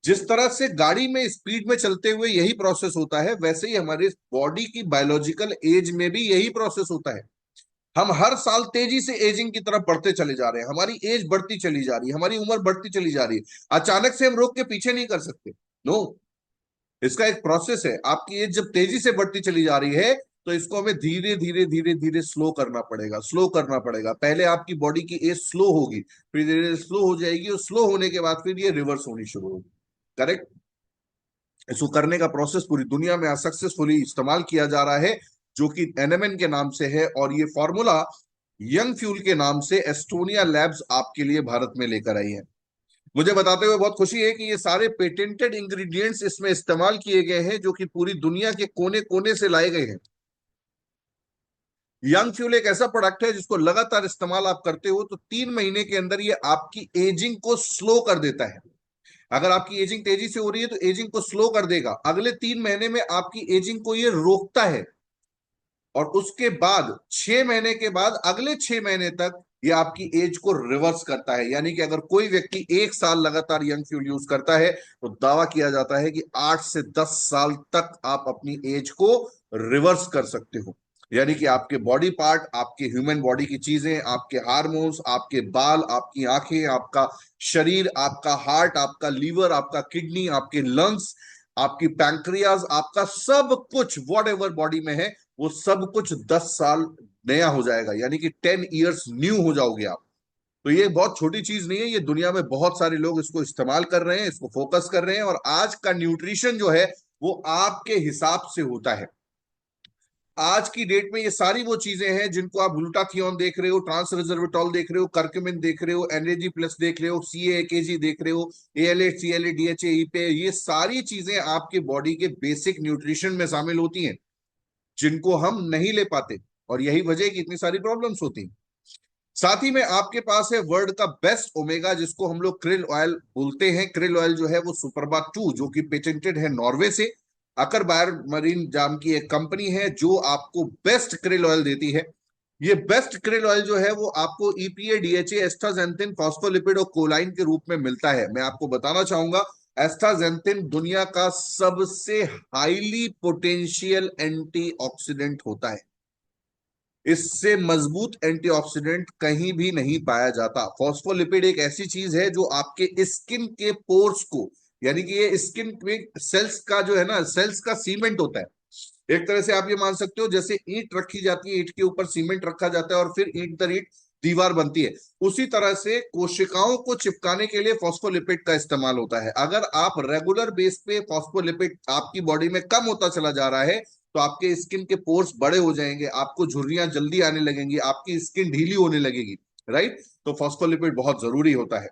जिस तरह से गाड़ी में स्पीड में चलते हुए यही प्रोसेस होता है, वैसे ही हमारे बॉडी की बायोलॉजिकल एज में भी यही प्रोसेस होता है। हम हर साल तेजी से एजिंग की तरफ बढ़ते चले जा रहे हैं, हमारी एज बढ़ती चली जा रही है, हमारी उम्र बढ़ती चली जा रही है। अचानक से हम रोक के पीछे नहीं कर सकते, नो। इसका एक प्रोसेस है। आपकी एज जब तेजी से बढ़ती चली जा रही है तो इसको हमें धीरे धीरे धीरे धीरे स्लो करना पड़ेगा, स्लो करना पड़ेगा। पहले आपकी बॉडी की एज स्लो होगी, फिर धीरे धीरे स्लो हो जाएगी, और स्लो होने के बाद फिर ये रिवर्स होनी शुरू होगी। करेक्ट। इसको करने का प्रोसेस पूरी दुनिया में सक्सेसफुली इस्तेमाल किया जा रहा है, जो कि एनएमएन के नाम से है, और ये फॉर्मूला यंग फ्यूल के नाम से एस्टोनिया लैब्स आपके लिए भारत में लेकर आई है। मुझे बताते हुए बहुत खुशी है कि ये सारे पेटेंटेड इंग्रेडिएंट्स इसमें इस्तेमाल किए गए हैं, जो कि पूरी दुनिया के कोने कोने से लाए गए हैं। यंग फ्यूल एक ऐसा प्रोडक्ट है जिसको लगातार इस्तेमाल आप करते हो तो 3 महीने के अंदर ये आपकी एजिंग को स्लो कर देता है। अगर आपकी एजिंग तेजी से हो रही है तो एजिंग को स्लो कर देगा। अगले 3 महीने में आपकी एजिंग को ये रोकता है, और उसके बाद 6 महीने के बाद अगले 6 महीने तक ये आपकी एज को रिवर्स करता है। यानी कि अगर कोई व्यक्ति 1 साल लगातार यंग फ्यूल यूज करता है तो दावा किया जाता है कि 8 से 10 साल तक आप अपनी एज को रिवर्स कर सकते हो। यानी कि आपके बॉडी पार्ट, आपके ह्यूमन बॉडी की चीजें, आपके हार्मोन्स, आपके बाल, आपकी आंखें, आपका शरीर, आपका हार्ट, आपका लीवर, आपका किडनी, आपके लंग्स, आपकी पैंक्रियाज, आपका सब कुछ वॉट एवर बॉडी में है वो सब कुछ 10 साल नया हो जाएगा। यानी कि 10 ईयर्स न्यू हो जाओगे आप। तो ये बहुत छोटी चीज नहीं है, ये दुनिया में बहुत सारे लोग इसको इस्तेमाल कर रहे हैं, इसको फोकस कर रहे हैं। और आज का न्यूट्रिशन जो है वो आपके हिसाब से होता है। आज की डेट में ये सारी वो चीजें हैं जिनको आप ग्लूटाथियोन देख रहे हो, ट्रांस रेजर्वेटॉल देख रहे हो, कर्क्यूमिन देख रहे हो, एनर्जी प्लस देख रहे हो, CA AKG देख रहे हो, ALA CLA DHA EPA, ये सारी चीजें आपके बॉडी के बेसिक न्यूट्रिशन में शामिल होती हैं, जिनको हम नहीं ले पाते, और यही वजह है कि इतनी सारी प्रॉब्लम्स होती हैं। साथ ही में आपके पास है वर्ल्ड का बेस्ट ओमेगा, जिसको हम लोग क्रिल ऑयल बोलते हैं। क्रिल ऑयल जो है वो सुपरबा 2, जो कि पेटेंटेड है नॉर्वे से। अकर बायर मरीन जाम की एक कंपनी है जो आपको बेस्ट क्रिल ऑयल देती है। ये बेस्ट क्रिल ऑयल जो है वो आपको EPA DHA एस्टाजेंथिन फॉस्फोलिपिड और कोलाइन के रूप में मिलता है। मैं आपको बताना चाहूंगा, एस्टाजेंथिन दुनिया का सबसे हाईली पोटेंशियल एंटीऑक्सीडेंट होता है। इससे मजबूत एंटीऑक्सीडेंट कहीं भी नहीं पाया जाता। फॉस्फोलिपिड एक ऐसी चीज है जो आपके स्किन के पोर्स को, यानी कि ये स्किन में सेल्स का जो है ना, सेल्स का सीमेंट होता है। एक तरह से आप ये मान सकते हो जैसे ईंट रखी जाती है, ईंट के ऊपर सीमेंट रखा जाता है और फिर ईंट दर ईंट दीवार बनती है, उसी तरह से कोशिकाओं को चिपकाने के लिए फॉस्फोलिपिड का इस्तेमाल होता है। अगर आप रेगुलर बेस पे फॉस्फोलिपिड आपकी बॉडी में कम होता चला जा रहा है तो आपके स्किन के पोर्स बड़े हो जाएंगे, आपको झुर्रियां जल्दी आने लगेंगी, आपकी स्किन ढीली होने लगेगी। राइट। तो फॉस्फोलिपिड बहुत जरूरी होता है।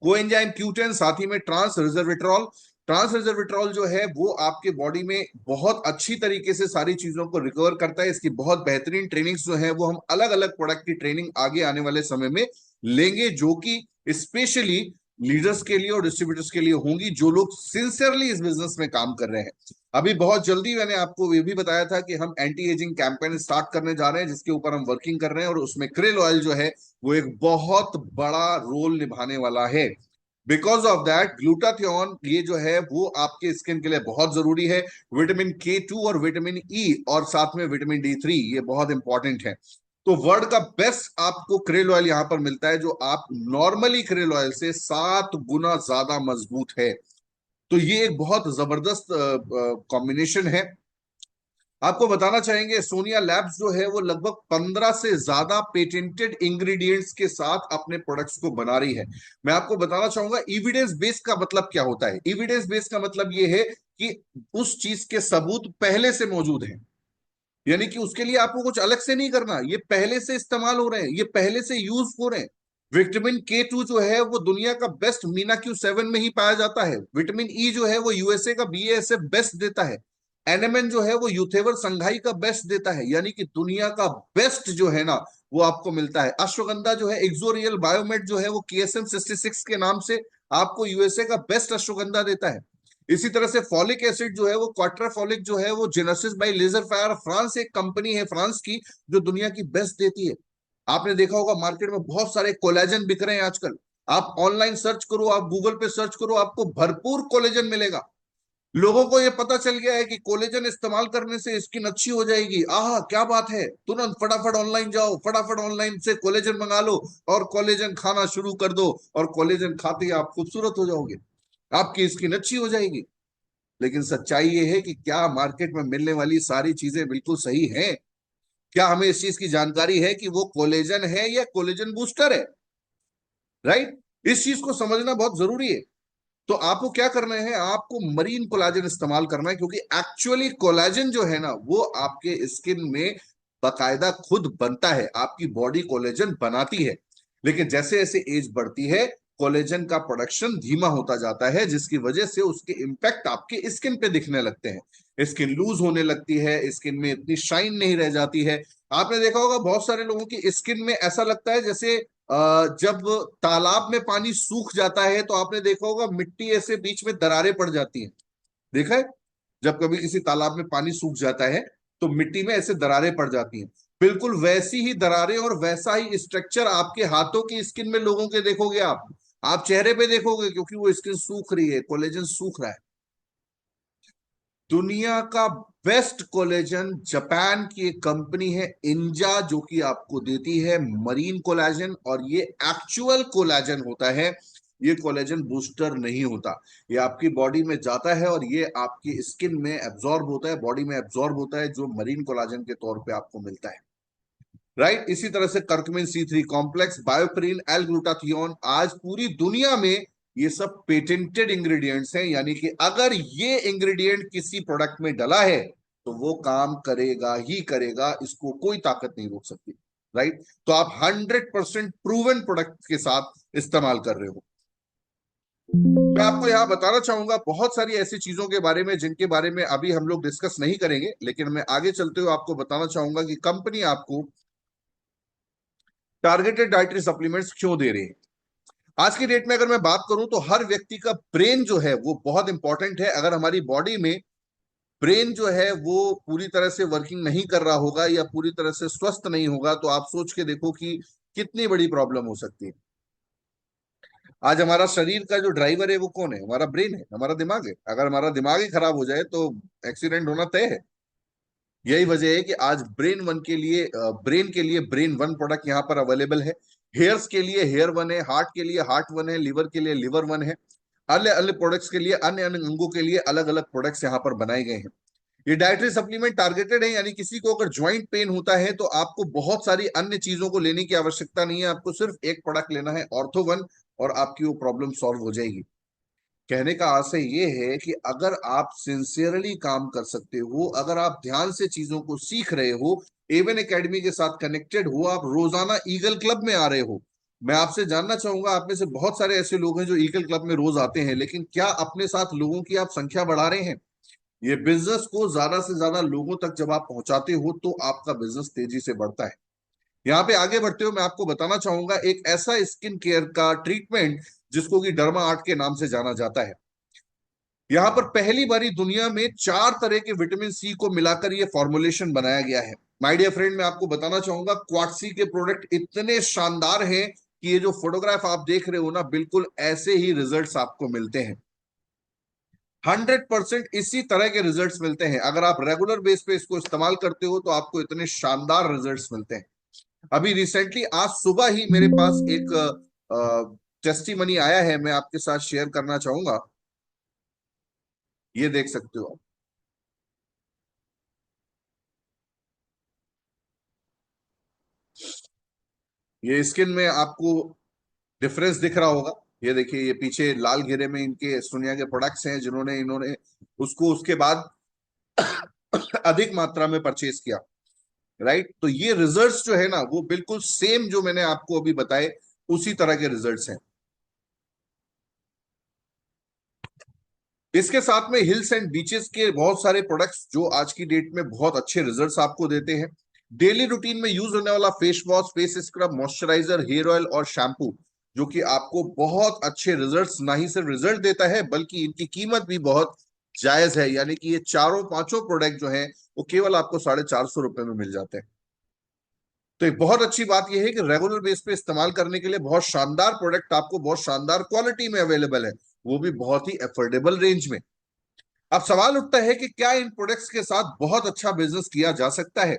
कोएंजाइम Q10, साथ ही में ट्रांस रिजर्वेट्रॉल। ट्रांस रिजर्वेट्रॉल जो है वो आपके बॉडी में बहुत अच्छी तरीके से सारी चीजों को रिकवर करता है। इसकी बहुत बेहतरीन ट्रेनिंग्स जो है वो हम अलग अलग प्रोडक्ट की ट्रेनिंग आगे आने वाले समय में लेंगे, जो कि स्पेशली लीडर्स के लिए और डिस्ट्रीब्यूटर्स के लिए होंगी, जो लोग सिंसियरली इस बिजनेस में काम कर रहे हैं। अभी बहुत जल्दी मैंने आपको ये भी बताया था कि हम एंटी एजिंग कैंपेन स्टार्ट करने जा रहे हैं, जिसके ऊपर हम वर्किंग कर रहे हैं, और उसमें क्रिल ऑयल जो है वो एक बहुत बड़ा रोल निभाने वाला है। बिकॉज ऑफ दैट ग्लूटाथियोन ये जो है वो आपके स्किन के लिए बहुत जरूरी है। विटामिन K2 और विटामिन E और साथ में विटामिन D3 ये बहुत इंपॉर्टेंट है। तो वर्ल्ड का बेस्ट आपको क्रिल ऑयल यहां पर मिलता है, जो आप नॉर्मली क्रिल ऑयल से 7 गुना ज्यादा मजबूत है। तो ये एक बहुत जबरदस्त कॉम्बिनेशन है। आपको बताना चाहेंगे सोनिया लैब्स जो है वो लगभग 15 से ज्यादा पेटेंटेड इंग्रेडिएंट्स के साथ अपने प्रोडक्ट्स को बना रही है। मैं आपको बताना चाहूंगा एविडेंस बेस का मतलब क्या होता है। एविडेंस बेस का मतलब ये है कि उस चीज के सबूत पहले से मौजूद हैं, यानी कि उसके लिए आपको कुछ अलग से नहीं करना, ये पहले से इस्तेमाल हो रहे हैं, ये पहले से यूज हो रहे हैं। विटामिन K2 जो है वो दुनिया का बेस्ट मीना Q7 में ही पाया जाता है। विटामिन E जो है वो USA का BASF बेस्ट देता है। NMN जो है वो यूथेवर संघाई का बेस्ट देता है, यानी कि दुनिया का बेस्ट जो है ना वो आपको मिलता है। अश्वगंधा जो है एक्सोरियल बायोमेट जो है वो KSM 66 के नाम से आपको USA का बेस्ट अश्वगंधा देता है। इसी तरह से फॉलिक एसिड जो है वो क्वाट्राफॉलिक जो है वो Gnosis by Lesaffre France एक कंपनी है फ्रांस की जो दुनिया की बेस्ट देती है। आपने देखा होगा मार्केट में बहुत सारे कोलेजन बिक रहे हैं आजकल। आप ऑनलाइन सर्च करो, आप गूगल पे सर्च करो, आपको भरपूर कोलेजन मिलेगा। लोगों को ये पता चल गया है कि कोलेजन इस्तेमाल करने से स्किन अच्छी हो जाएगी। आह क्या बात है, तुरंत फटाफट ऑनलाइन जाओ, फटाफट ऑनलाइन से कोलेजन मंगा लो और कोलेजन खाना शुरू कर दो, और कोलेजन खाते ही आप खूबसूरत हो जाओगे, आपकी स्किन अच्छी हो जाएगी। लेकिन सच्चाई ये है कि क्या मार्केट में मिलने वाली सारी चीजें बिल्कुल सही हैं? क्या हमें इस चीज की जानकारी है कि वो कोलेजन है या कोलेजन बूस्टर है? राइट, इस चीज को समझना बहुत जरूरी है। तो आपको क्या करना है, आपको मरीन कोलाजन इस्तेमाल करना है, क्योंकि एक्चुअली कोलाजन जो है ना वो आपके स्किन में बकायदा खुद बनता है, आपकी बॉडी कोलेजन बनाती है। लेकिन जैसे जैसे एज बढ़ती है, कोलेजन का प्रोडक्शन धीमा होता जाता है, जिसकी वजह से उसके इम्पैक्ट आपके स्किन पे दिखने लगते हैं। स्किन लूज होने लगती है, स्किन में इतनी शाइन नहीं रह जाती है। आपने देखा होगा बहुत सारे लोगों की स्किन में ऐसा लगता है जैसे जब तालाब में पानी सूख जाता है तो आपने देखा होगा मिट्टी ऐसे बीच में दरारें पड़ जाती हैं। देखा है, जब कभी किसी तालाब में पानी सूख जाता है तो मिट्टी में ऐसे दरारें पड़ जाती हैं। बिल्कुल वैसी ही दरारें और वैसा ही स्ट्रक्चर आपके हाथों की स्किन में लोगों के देखोगे आप चेहरे पे देखोगे, क्योंकि वो स्किन सूख रही है, कोलेजन सूख रहा है। दुनिया का बेस्ट कोलेजन जापान की एक कंपनी है इंजा, जो कि आपको देती है मरीन कोलेजन, और ये एक्चुअल कोलेजन होता है। ये कोलेजन बूस्टर नहीं होता, ये आपकी बॉडी में जाता है और ये आपकी स्किन में एब्जॉर्ब होता है, बॉडी में एब्जॉर्ब होता है, जो मरीन कोलेजन के तौर पे आपको मिलता है। राइट, इसी तरह से curcumin C3 complex, bioperine, L glutathione, आज पूरी दुनिया में ये सब पेटेंटेड इंग्रेडिएंट्स हैं। यानी कि अगर ये इंग्रेडिएंट किसी प्रोडक्ट में डला है तो वो काम करेगा ही करेगा, इसको कोई ताकत नहीं रोक सकती। राइट, तो आप 100% प्रूवन प्रोडक्ट के साथ इस्तेमाल कर रहे हो। मैं आपको यहां बताना चाहूंगा बहुत सारी ऐसी चीजों के बारे में जिनके बारे में अभी हम लोग डिस्कस नहीं करेंगे, लेकिन मैं आगे चलते हुए आपको बताना चाहूंगा कि कंपनी आपको टारगेटेड डाइटरी सप्लीमेंट्स क्यों दे रही है। आज की डेट में अगर मैं बात करूं तो हर व्यक्ति का ब्रेन जो है वो बहुत इंपॉर्टेंट है। अगर हमारी बॉडी में ब्रेन जो है वो पूरी तरह से वर्किंग नहीं कर रहा होगा या पूरी तरह से स्वस्थ नहीं होगा, तो आप सोच के देखो कि कितनी बड़ी प्रॉब्लम हो सकती है। आज हमारा शरीर का जो ड्राइवर है वो कौन है? हमारा ब्रेन है, हमारा दिमाग है। अगर हमारा दिमाग ही खराब हो जाए तो एक्सीडेंट होना तय है। यही वजह है कि आज ब्रेन के लिए ब्रेन वन प्रोडक्ट यहाँ पर अवेलेबल है। हेयर्स के लिए हेयर वन है, हार्ट के लिए हार्ट वन है, लिवर के लिए लिवर वन है। अन्य अन्य प्रोडक्ट्स के लिए, अन्य अन्य अंगों के लिए अलग अलग प्रोडक्ट्स यहाँ पर बनाए गए हैं। ये डाइटरी सप्लीमेंट टारगेटेड है, यानी किसी को अगर ज्वाइंट पेन होता है तो आपको बहुत सारी अन्य चीजों को लेने की आवश्यकता नहीं है, आपको सिर्फ एक प्रोडक्ट लेना है, ऑर्थो वन, और आपकी वो प्रॉब्लम सॉल्व हो जाएगी। कहने का आशय ये है कि अगर आप सिंसियरली काम कर सकते हो, अगर आप ध्यान से चीजों को सीख रहे हो, एवन एकेडमी के साथ कनेक्टेड हो, आप रोजाना ईगल क्लब में आ रहे हो। मैं आपसे जानना चाहूंगा, आप में से बहुत सारे ऐसे लोग हैं जो ईगल क्लब में रोज आते हैं, लेकिन क्या अपने साथ लोगों की आप संख्या बढ़ा रहे हैं? ये बिजनेस को ज्यादा से ज्यादा लोगों तक जब आप पहुंचाते हो तो आपका बिजनेस तेजी से बढ़ता है। यहाँ पे आगे बढ़ते हुए मैं आपको बताना चाहूंगा एक ऐसा स्किन केयर का ट्रीटमेंट जिसको कि डर्मा आर्ट के नाम से जाना जाता है। यहाँ पर पहली बारी दुनिया में 4 तरह के विटामिन सी को मिलाकर यह फॉर्मुलेशन बनाया गया है। माय डियर फ्रेंड, मैं आपको बताना चाहूंगा क्वाटसी के प्रोडक्ट इतने शानदार हैं कि ये जो फोटोग्राफ आप देख रहे हो ना, बिल्कुल ऐसे ही रिजल्ट्स आपको मिलते हैं। 100% इसी तरह के रिजल्ट्स मिलते हैं। अगर आप रेगुलर बेस पे इसको इस्तेमाल करते हो तो आपको इतने शानदार रिजल्ट्स मिलते हैं। अभी रिसेंटली आज सुबह ही मेरे पास एक टेस्टिमनी आया है, मैं आपके साथ शेयर करना चाहूंगा। ये देख सकते हो आप। ये स्किन में आपको डिफरेंस दिख रहा होगा। ये देखिए, ये पीछे लाल घेरे में इनके सोनिया के प्रोडक्ट्स हैं जिन्होंने इन्होंने उसको उसके बाद अधिक मात्रा में परचेज किया। राइट, तो ये रिजल्ट्स जो है ना वो बिल्कुल सेम जो मैंने आपको अभी बताए उसी तरह के रिजल्ट्स हैं। इसके साथ में हिल्स एंड बीचेस के बहुत सारे प्रोडक्ट्स जो आज की डेट में बहुत अच्छे रिजल्ट्स आपको देते हैं। डेली रूटीन में यूज होने वाला face wash, face scrub, moisturiser, hair oil और शैम्पू, जो कि आपको बहुत अच्छे रिजल्ट्स ना ही सिर्फ रिजल्ट देता है बल्कि इनकी कीमत भी बहुत जायज है। यानी कि ये चारों पांचों प्रोडक्ट जो हैं वो केवल आपको ₹450 में मिल जाते हैं। तो एक बहुत अच्छी बात यह है कि रेगुलर बेस पे इस्तेमाल करने के लिए बहुत शानदार प्रोडक्ट आपको बहुत शानदार क्वालिटी में अवेलेबल है, वो भी बहुत ही अफोर्डेबल रेंज में। अब सवाल उठता है कि क्या इन प्रोडक्ट्स के साथ बहुत अच्छा बिजनेस किया जा सकता है।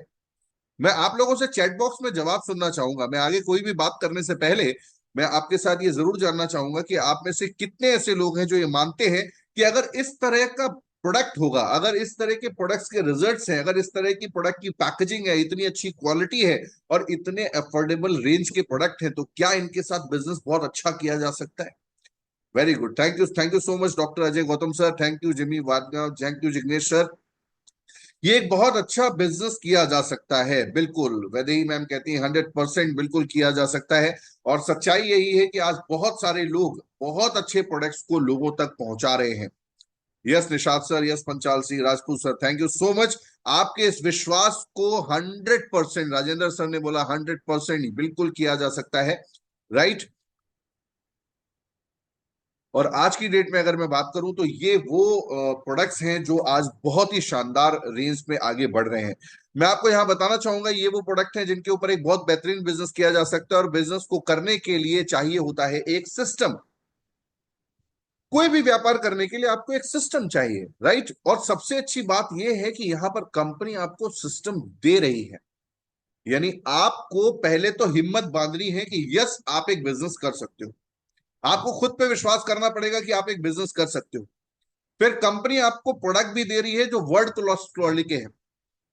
मैं आप लोगों से चैट बॉक्स में जवाब सुनना चाहूंगा। मैं आगे कोई भी बात करने से पहले मैं आपके साथ ये जरूर जानना चाहूंगा कि आप में से कितने ऐसे लोग हैं जो ये मानते हैं कि अगर इस तरह का प्रोडक्ट होगा, अगर इस तरह के प्रोडक्ट्स के रिजल्ट्स हैं, अगर इस तरह की प्रोडक्ट की पैकेजिंग है, इतनी अच्छी क्वालिटी है और इतने अफोर्डेबल रेंज के प्रोडक्ट हैं, तो क्या इनके साथ बिजनेस बहुत अच्छा किया जा सकता है। Very good, thank you so much doctor Ajay Gautam sir, thank you Jimmy Wadgaon, thank you Jignesh sir. ये एक बहुत अच्छा बिजनेस किया जा सकता है, बिल्कुल वैदेही मैम कहती हैं 100% बिल्कुल किया जा सकता है। और सच्चाई यही है कि आज बहुत सारे लोग बहुत अच्छे प्रोडक्ट्स को लोगों तक पहुंचा रहे हैं। Yes Nishad sir, yes Panchal Singh Rajput sir, thank you so much. आपके इस विश्वास को 100%, राजेंद्र सर ने बोला 100% बिल्कुल किया जा सकता है, राइट। और आज की डेट में अगर मैं बात करूं तो ये वो प्रोडक्ट्स हैं जो आज बहुत ही शानदार रेंज में आगे बढ़ रहे हैं। मैं आपको यहां बताना चाहूंगा ये वो प्रोडक्ट हैं जिनके ऊपर एक बहुत बेहतरीन बिजनेस किया जा सकता है, और बिजनेस को करने के लिए चाहिए होता है एक सिस्टम। कोई भी व्यापार करने के लिए आपको एक सिस्टम चाहिए, राइट। और सबसे अच्छी बात यह है कि यहां पर कंपनी आपको सिस्टम दे रही है। यानी आपको पहले तो हिम्मत बांधनी है कि यस आप एक बिजनेस कर सकते हो। आपको खुद पे विश्वास करना पड़ेगा कि आप एक बिजनेस कर सकते हो। फिर कंपनी आपको प्रोडक्ट भी दे रही है जो वर्ल्ड क्लास क्वालिटी के हैं,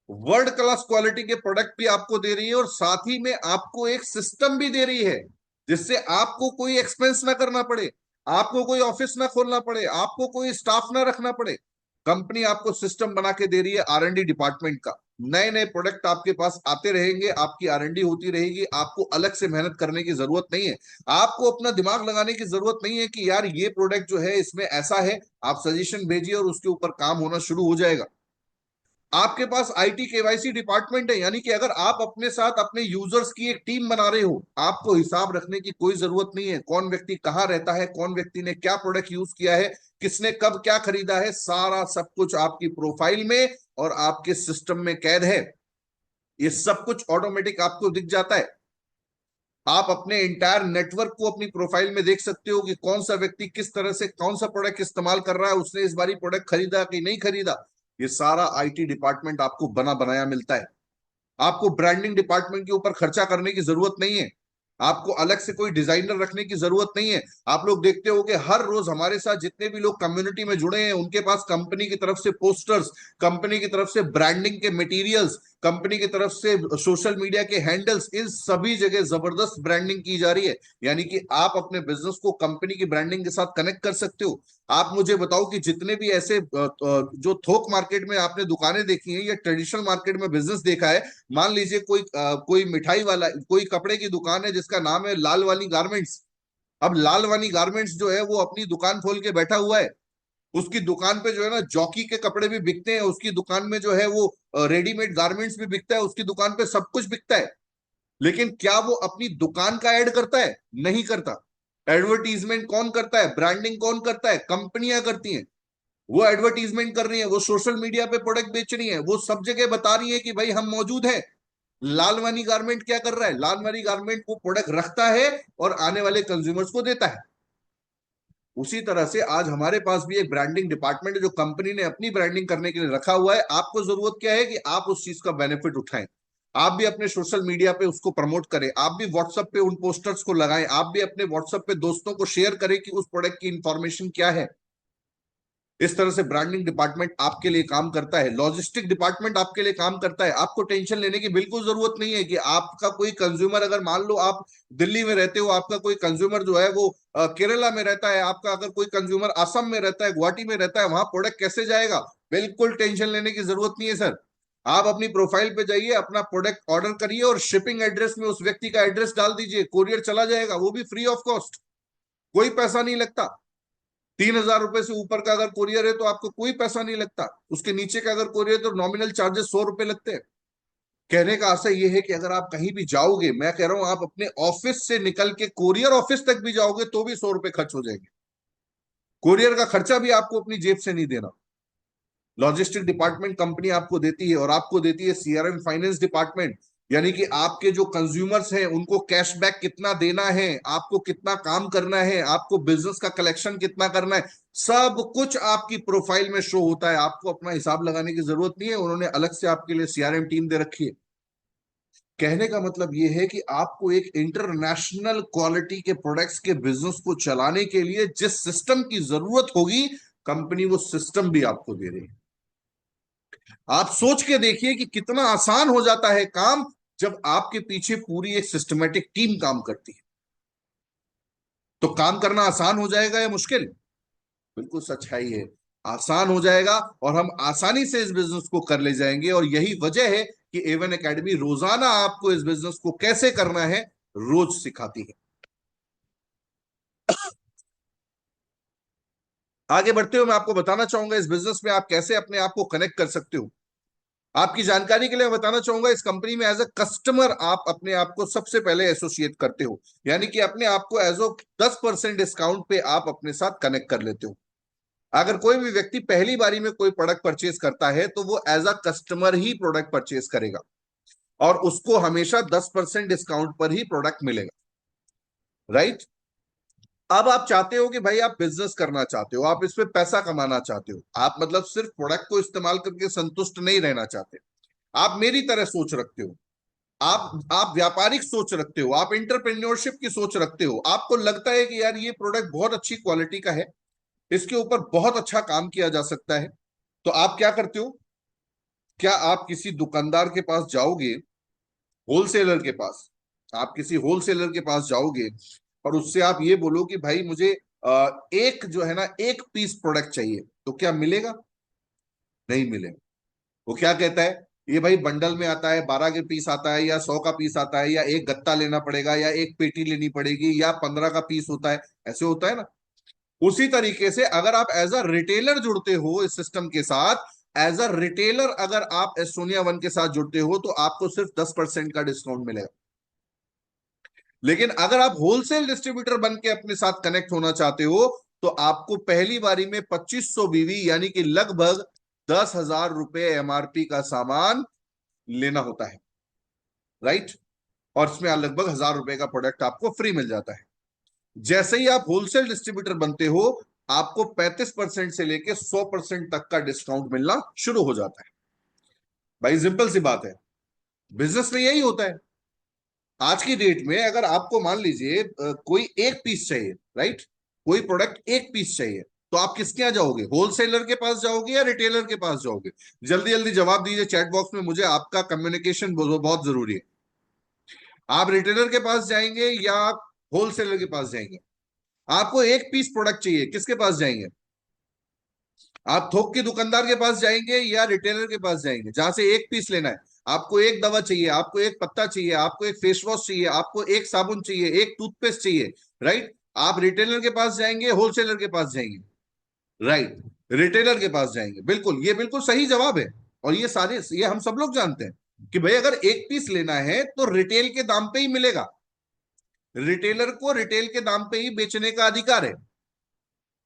वर्ल्ड क्लास क्वालिटी के प्रोडक्ट भी आपको दे रही है, और साथ ही में आपको एक सिस्टम भी दे रही है जिससे आपको कोई एक्सपेंस ना करना पड़े, आपको कोई ऑफिस ना खोलना पड़े, आपको कोई स्टाफ ना रखना पड़े। कंपनी आपको सिस्टम बना के दे रही है R&D डिपार्टमेंट का। नए नए प्रोडक्ट आपके पास आते रहेंगे, आपकी R&D होती रहेगी, आपको अलग से मेहनत करने की जरूरत नहीं है, आपको अपना दिमाग लगाने की जरूरत नहीं है कि यार ये प्रोडक्ट जो है इसमें ऐसा है। आप सजेशन भेजिए और उसके ऊपर काम होना शुरू हो जाएगा। आपके पास IT KYC डिपार्टमेंट है, यानी कि अगर आप अपने साथ अपने यूजर्स की एक टीम बना रहे हो, आपको हिसाब रखने की कोई जरूरत नहीं है कौन व्यक्ति कहाँ रहता है, कौन व्यक्ति ने क्या प्रोडक्ट यूज किया है, किसने कब क्या खरीदा है, सारा सब कुछ आपकी प्रोफाइल में और आपके सिस्टम में कैद है। ये सब कुछ ऑटोमेटिक आपको दिख जाता है। आप अपने इंटायर नेटवर्क को अपनी प्रोफाइल में देख सकते हो कि कौन सा व्यक्ति किस तरह से कौन सा प्रोडक्ट इस्तेमाल कर रहा है, उसने इस बारी प्रोडक्ट खरीदा कि नहीं खरीदा। ये सारा IT डिपार्टमेंट आपको बना बनाया मिलता है। आपको ब्रांडिंग डिपार्टमेंट के ऊपर खर्चा करने की जरूरत नहीं है, आपको अलग से कोई डिजाइनर रखने की जरूरत नहीं है। आप लोग देखते हो कि हर रोज हमारे साथ जितने भी लोग कम्युनिटी में जुड़े हैं उनके पास कंपनी की तरफ से पोस्टर्स, कंपनी की तरफ से ब्रांडिंग के मटेरियल्स, कंपनी की तरफ से सोशल मीडिया के हैंडल्स, इन सभी जगह जबरदस्त ब्रांडिंग की जा रही है। यानी कि आप अपने बिजनेस को कंपनी की ब्रांडिंग के साथ कनेक्ट कर सकते हो। आप मुझे बताओ कि जितने भी ऐसे जो थोक मार्केट में आपने दुकानें देखी हैं या ट्रेडिशनल मार्केट में बिजनेस देखा है, मान लीजिए कोई मिठाई वाला, कोई कपड़े की दुकान है जिसका नाम है लाल वाली गारमेंट्स। अब लाल वाली गारमेंट्स जो है वो अपनी दुकान खोल के बैठा हुआ है। उसकी दुकान पे जो है ना जॉकी के कपड़े भी बिकते हैं, उसकी दुकान में जो है वो रेडीमेड गारमेंट्स भी बिकता है, उसकी दुकान पे सब कुछ बिकता है। लेकिन क्या वो अपनी दुकान का ऐड करता है? नहीं करता। एडवर्टीजमेंट कौन करता है? ब्रांडिंग कौन करता है? कंपनियां करती हैं। वो एडवर्टीजमेंट कर रही है, वो सोशल मीडिया पे प्रोडक्ट बेच रही है, वो सब जगह बता रही है कि भाई हम मौजूद हैं। लालवानी गारमेंट क्या कर रहा है? लालवानी गारमेंट वो प्रोडक्ट रखता है और आने वाले कंज्यूमर्स को देता है। उसी तरह से आज हमारे पास भी एक ब्रांडिंग डिपार्टमेंट है जो कंपनी ने अपनी ब्रांडिंग करने के लिए रखा हुआ है। आपको जरूरत क्या है कि आप उस चीज का बेनिफिट उठाएं, आप भी अपने सोशल मीडिया पे उसको प्रमोट करें, आप भी व्हाट्सएप पे उन पोस्टर्स को लगाएं, आप भी अपने व्हाट्सएप पे दोस्तों को शेयर करें कि उस प्रोडक्ट की इंफॉर्मेशन क्या है। इस तरह से ब्रांडिंग डिपार्टमेंट आपके लिए काम करता है, लॉजिस्टिक डिपार्टमेंट आपके लिए काम करता है। आपको टेंशन लेने की बिल्कुल जरूरत नहीं है कि आपका कोई कंज्यूमर, अगर मान लो आप दिल्ली में रहते हो, आपका कोई कंज्यूमर जो है वो केरला में रहता है, आपका अगर कोई कंज्यूमर असम में रहता है, गुवाहाटी में रहता है, वहां प्रोडक्ट कैसे जाएगा? बिल्कुल टेंशन लेने की जरूरत नहीं है सर। आप अपनी प्रोफाइल पे जाइए, अपना प्रोडक्ट ऑर्डर करिए और शिपिंग एड्रेस में उस व्यक्ति का एड्रेस डाल दीजिए, कोरियर चला जाएगा, वो भी फ्री ऑफ कॉस्ट, कोई पैसा नहीं लगता। 3,000 रुपए से ऊपर का अगर कोरियर है तो आपको कोई पैसा नहीं लगता, उसके नीचे का अगर कोरियर तो नॉमिनल चार्जेस 100 रुपए लगते हैं। कहने का आशय यह है कि अगर आप कहीं भी जाओगे, मैं कह रहा हूं आप अपने ऑफिस से निकल के कोरियर ऑफिस तक भी जाओगे तो भी 100 रुपए खर्च हो जाएंगे। कोरियर का खर्चा भी आपको अपनी जेब से नहीं देना। लॉजिस्टिक डिपार्टमेंट कंपनी आपको देती है, और आपको देती है CRM फाइनेंस डिपार्टमेंट। यानी कि आपके जो कंज्यूमर्स हैं उनको कैशबैक कितना देना है, आपको कितना काम करना है, आपको बिजनेस का कलेक्शन कितना करना है, सब कुछ आपकी प्रोफाइल में शो होता है। आपको अपना हिसाब लगाने की जरूरत नहीं है, उन्होंने अलग से आपके लिए सीआरएम टीम दे रखी है। कहने का मतलब यह है कि आपको एक इंटरनेशनल क्वालिटी के प्रोडक्ट्स के बिजनेस को चलाने के लिए जिस सिस्टम की जरूरत होगी, कंपनी वो सिस्टम भी आपको दे रही है। आप सोच के देखिए कि कितना आसान हो जाता है काम जब आपके पीछे पूरी एक सिस्टमेटिक टीम काम करती है। तो काम करना आसान हो जाएगा या मुश्किल? बिल्कुल सच्चाई है, आसान हो जाएगा और हम आसानी से इस बिजनेस को कर ले जाएंगे। और यही वजह है कि एवन एकेडमी रोजाना आपको इस बिजनेस को कैसे करना है रोज सिखाती है। आगे बढ़ते हुए मैं आपको बताना चाहूंगा इस बिजनेस में आप कैसे अपने आप को कनेक्ट कर सकते हो। आपकी जानकारी के लिए मैं बताना चाहूंगा इस कंपनी में एज अ कस्टमर आप अपने आप को सबसे पहले एसोसिएट करते हो, यानी कि अपने आप को एज अ 10% डिस्काउंट पे आप अपने साथ कनेक्ट कर लेते हो। अगर कोई भी व्यक्ति पहली बारी में कोई प्रोडक्ट परचेज करता है तो वो एज अ कस्टमर ही प्रोडक्ट परचेज करेगा और उसको हमेशा 10% डिस्काउंट पर ही प्रोडक्ट मिलेगा, राइट। अब आप चाहते हो कि भाई आप बिजनेस करना चाहते हो, आप इसमें पैसा कमाना चाहते हो, आप मतलब सिर्फ प्रोडक्ट को इस्तेमाल करके संतुष्ट नहीं रहना चाहते, आप मेरी तरह सोच रखते हो, आप व्यापारिक सोच रखते हो, आप इंटरप्रेन्योरशिप की सोच रखते हो, आपको लगता है कि यार ये प्रोडक्ट बहुत अच्छी क्वालिटी का है, इसके ऊपर बहुत अच्छा काम किया जा सकता है। तो आप क्या करते हो? क्या आप किसी दुकानदार के पास जाओगे, होलसेलर के पास, आप किसी होलसेलर के पास जाओगे और उससे आप ये बोलो कि भाई मुझे एक जो है ना एक पीस प्रोडक्ट चाहिए, तो क्या मिलेगा? नहीं मिलेगा। वो क्या कहता है, ये भाई बंडल में आता है, 12 के पीस आता है या 100 का पीस आता है या एक गत्ता लेना पड़ेगा या एक पेटी लेनी पड़ेगी या 15 का पीस होता है, ऐसे होता है ना। उसी तरीके से अगर आप एज अ रिटेलर जुड़ते हो इस सिस्टम के साथ, एज अ रिटेलर अगर आप एस्टोनिया वन के साथ जुड़ते हो तो आपको सिर्फ 10% का डिस्काउंट मिलेगा। लेकिन अगर आप होलसेल डिस्ट्रीब्यूटर बन के अपने साथ कनेक्ट होना चाहते हो तो आपको पहली बारी में 2500 बीवी यानी कि लगभग 10,000 रुपए एमआरपी का सामान लेना होता है, राइट। और इसमें लगभग 1,000 रुपए का प्रोडक्ट आपको फ्री मिल जाता है। जैसे ही आप होलसेल डिस्ट्रीब्यूटर बनते हो आपको 35% से लेकर 100% तक का डिस्काउंट मिलना शुरू हो जाता है। भाई सिंपल सी बात है, बिजनेस में यही होता है। आज की डेट में अगर आपको मान लीजिए कोई एक पीस चाहिए, राइट, कोई प्रोडक्ट एक पीस चाहिए, तो आप किसके यहाँ जाओगे? होलसेलर के पास जाओगे या रिटेलर के पास जाओगे? जल्दी जल्दी जवाब दीजिए चैट बॉक्स में, मुझे आपका कम्युनिकेशन बहुत जरूरी है। आप रिटेलर के पास जाएंगे या आप होलसेलर के पास जाएंगे? आपको एक पीस प्रोडक्ट चाहिए, किसके पास जाएंगे? आप थोक के दुकानदार के पास जाएंगे या रिटेलर के पास जाएंगे जहां से एक पीस लेना है? आपको एक दवा चाहिए, आपको एक पत्ता चाहिए, आपको एक फेस वॉश चाहिए, आपको एक साबुन चाहिए, एक टूथपेस्ट चाहिए, राइट। आप रिटेलर के पास जाएंगे, होलसेलर के पास जाएंगे? राइट, रिटेलर के पास जाएंगे। बिल्कुल, ये बिल्कुल सही जवाब है। और ये हम सब लोग जानते हैं कि भाई अगर एक पीस लेना है तो रिटेल के दाम पे ही मिलेगा, रिटेलर को रिटेल के दाम पे ही बेचने का अधिकार है।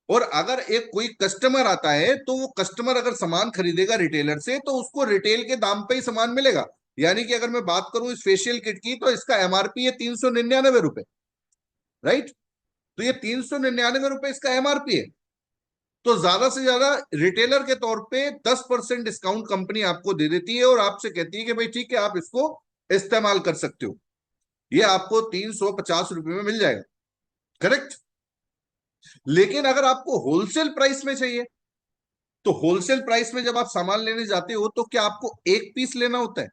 और अगर एक कोई कस्टमर आता है तो वो कस्टमर अगर सामान खरीदेगा रिटेलर से तो उसको रिटेल के दाम पे ही सामान मिलेगा। यानी कि अगर मैं बात करूं इस फेशियल किट की तो इसका एमआरपी है 399 रुपए, राइट। तो ये 399 रुपए इसका एमआरपी है। तो ज्यादा से ज्यादा रिटेलर के तौर पे 10% डिस्काउंट कंपनी आपको दे देती है और आपसे कहती है कि भाई ठीक है आप इसको इस्तेमाल कर सकते हो, ये आपको 350 रुपए में मिल जाएगा, करेक्ट। लेकिन अगर आपको होलसेल प्राइस में चाहिए तो होलसेल प्राइस में जब आप सामान लेने जाते हो तो क्या आपको एक पीस लेना होता है?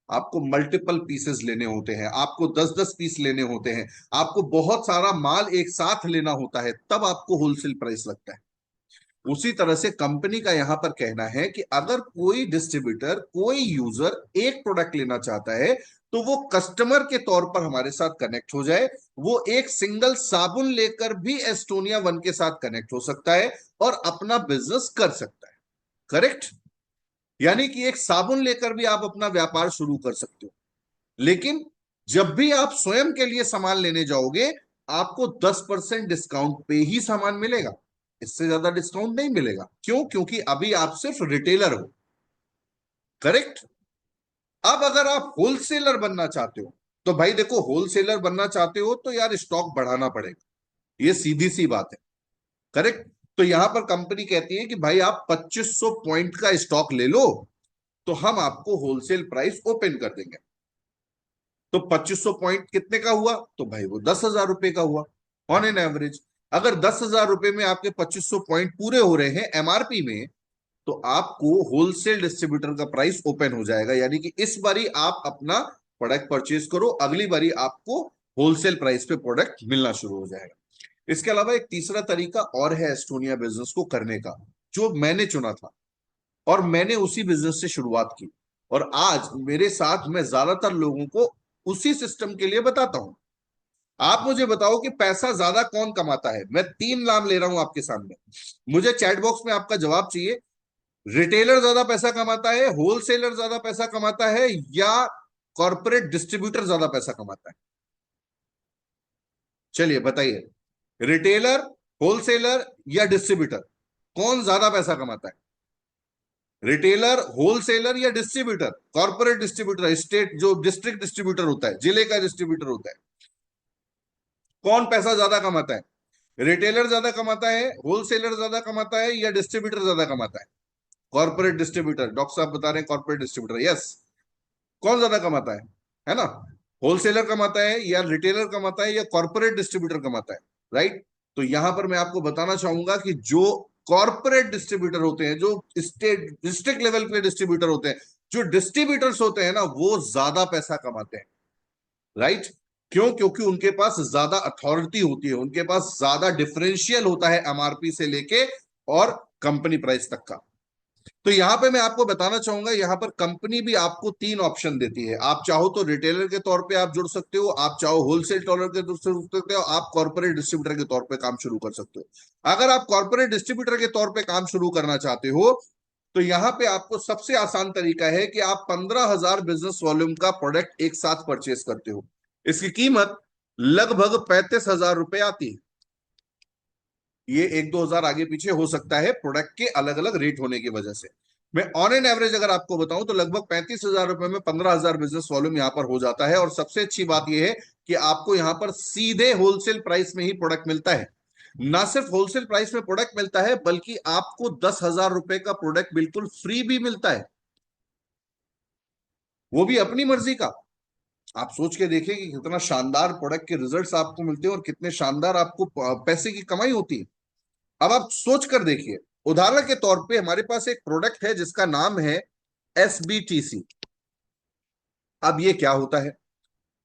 आपको मल्टीपल पीसेस लेने होते हैं, आपको 10-10 पीस लेने होते हैं, आपको बहुत सारा माल एक साथ लेना होता है, तब आपको होलसेल प्राइस लगता है। उसी तरह से कंपनी का यहां पर कहना है कि अगर कोई डिस्ट्रीब्यूटर, कोई यूजर एक प्रोडक्ट लेना चाहता है तो वो कस्टमर के तौर पर हमारे साथ कनेक्ट हो जाए, वो एक सिंगल साबुन लेकर भी एस्टोनिया वन के साथ कनेक्ट हो सकता है और अपना बिजनेस कर सकता है, करेक्ट। यानी कि एक साबुन लेकर भी आप अपना व्यापार शुरू कर सकते हो। लेकिन जब भी आप स्वयं के लिए सामान लेने जाओगे आपको 10% डिस्काउंट पे ही सामान मिलेगा, इससे ज्यादा डिस्काउंट नहीं मिलेगा। क्यों? क्योंकि अभी आप सिर्फ रिटेलर हो, करेक्ट। अब अगर आप होलसेलर बनना चाहते हो तो भाई देखो, होलसेलर बनना चाहते हो तो यार स्टॉक बढ़ाना पड़ेगा, ये सीधी सी बात है। करेक्ट। तो यहां पर कंपनी कहती है कि भाई आप 2500 पॉइंट का स्टॉक ले लो, तो हम आपको होलसेल प्राइस ओपन कर देंगे। तो 2500 पॉइंट कितने का हुआ? तो भाई वो 10,000 रुपए का हुआ ऑन एन एवरेज। अगर 10,000 रुपए में आपके 2500 पॉइंट पूरे हो रहे हैं एमआरपी में, तो आपको होलसेल डिस्ट्रीब्यूटर का प्राइस ओपन हो जाएगा, यानी कि इस बारी आप अपना प्रोडक्ट परचेज करो, अगली बारी आपको होलसेल प्राइस पे प्रोडक्ट मिलना शुरू हो जाएगा। इसके अलावा एक तीसरा तरीका और है एस्टोनिया बिजनेस को करने का, जो मैंने चुना था और मैंने उसी बिजनेस से शुरुआत की, और आज मेरे साथ मैं ज्यादातर लोगों को उसी सिस्टम के लिए बताता हूं। आप मुझे बताओ कि पैसा ज्यादा कौन कमाता है? मैं 3 नाम ले रहा हूं आपके सामने, मुझे चैट बॉक्स में आपका जवाब चाहिए। रिटेलर ज्यादा पैसा कमाता है, होलसेलर ज्यादा पैसा कमाता है, या कॉर्पोरेट डिस्ट्रीब्यूटर ज्यादा पैसा कमाता है? चलिए बताइए, रिटेलर, होलसेलर या डिस्ट्रीब्यूटर, कौन ज्यादा पैसा कमाता है? रिटेलर, होलसेलर या डिस्ट्रीब्यूटर? कॉर्पोरेट डिस्ट्रीब्यूटर, स्टेट जो डिस्ट्रिक्ट डिस्ट्रीब्यूटर होता है, जिले का डिस्ट्रीब्यूटर होता है, कौन पैसा ज्यादा कमाता है? रिटेलर ज्यादा कमाता है, होलसेलर ज्यादा कमाता है, या डिस्ट्रीब्यूटर ज्यादा कमाता है? Corporate distributor. डॉक्टर साहब बता रहे हैं कॉर्पोरेट डिस्ट्रीब्यूटर, यस। कौन ज्यादा कमाता है ना? होलसेलर कमाता है या रिटेलर कमाता है या कॉर्पोरेट डिस्ट्रीब्यूटर कमाता है? राइट। तो यहां पर मैं आपको बताना चाहूंगा कि जो कॉर्पोरेट डिस्ट्रीब्यूटर होते हैं, जो स्टेट डिस्ट्रिक्ट लेवल पे डिस्ट्रीब्यूटर होते हैं, जो डिस्ट्रीब्यूटर्स होते हैं ना, वो ज्यादा पैसा कमाते हैं। राइट। क्यों? क्योंकि उनके पास ज्यादा अथॉरिटी होती है, उनके पास ज्यादा डिफरेंशियल होता है एमआरपी से लेके और कंपनी प्राइस तक का। तो यहां पे मैं आपको बताना चाहूंगा, यहां पर कंपनी भी आपको 3 ऑप्शन देती है। आप चाहो तो रिटेलर के तौर पे आप जुड़ सकते हो, आप चाहो होलसेल टॉलर के तौर से जुड़ सकते हो, आप कॉर्पोरेट डिस्ट्रीब्यूटर के तौर पे काम शुरू कर सकते हो। अगर आप कॉर्पोरेट डिस्ट्रीब्यूटर के तौर पे काम शुरू करना चाहते हो, तो यहां पे आपको सबसे आसान तरीका है कि आप 15,000 बिजनेस वॉल्यूम का प्रोडक्ट एक साथ परचेस करते हो। इसकी कीमत लगभग 35,000 रुपए आती है। ये 1-2 हजार आगे पीछे हो सकता है प्रोडक्ट के अलग अलग रेट होने की वजह से। मैं ऑन एन एवरेज अगर आपको बताऊं तो लगभग 35,000 रुपए में 15,000 बिजनेस वॉल्यूम यहां पर हो जाता है। और सबसे अच्छी बात यह है कि आपको यहां पर सीधे होलसेल प्राइस में ही प्रोडक्ट मिलता है। ना सिर्फ होलसेल प्राइस में प्रोडक्ट मिलता है, बल्कि आपको 10,000 रुपए का प्रोडक्ट बिल्कुल फ्री भी मिलता है, वो भी अपनी मर्जी का। आप सोच के देखिए कि कितना शानदार प्रोडक्ट के रिजल्ट्स आपको मिलते हैं और कितने शानदार आपको पैसे की कमाई होती है। अब आप सोच कर देखिए, उदाहरण के तौर पे हमारे पास एक प्रोडक्ट है जिसका नाम है एसबीटीसी। अब ये क्या होता है,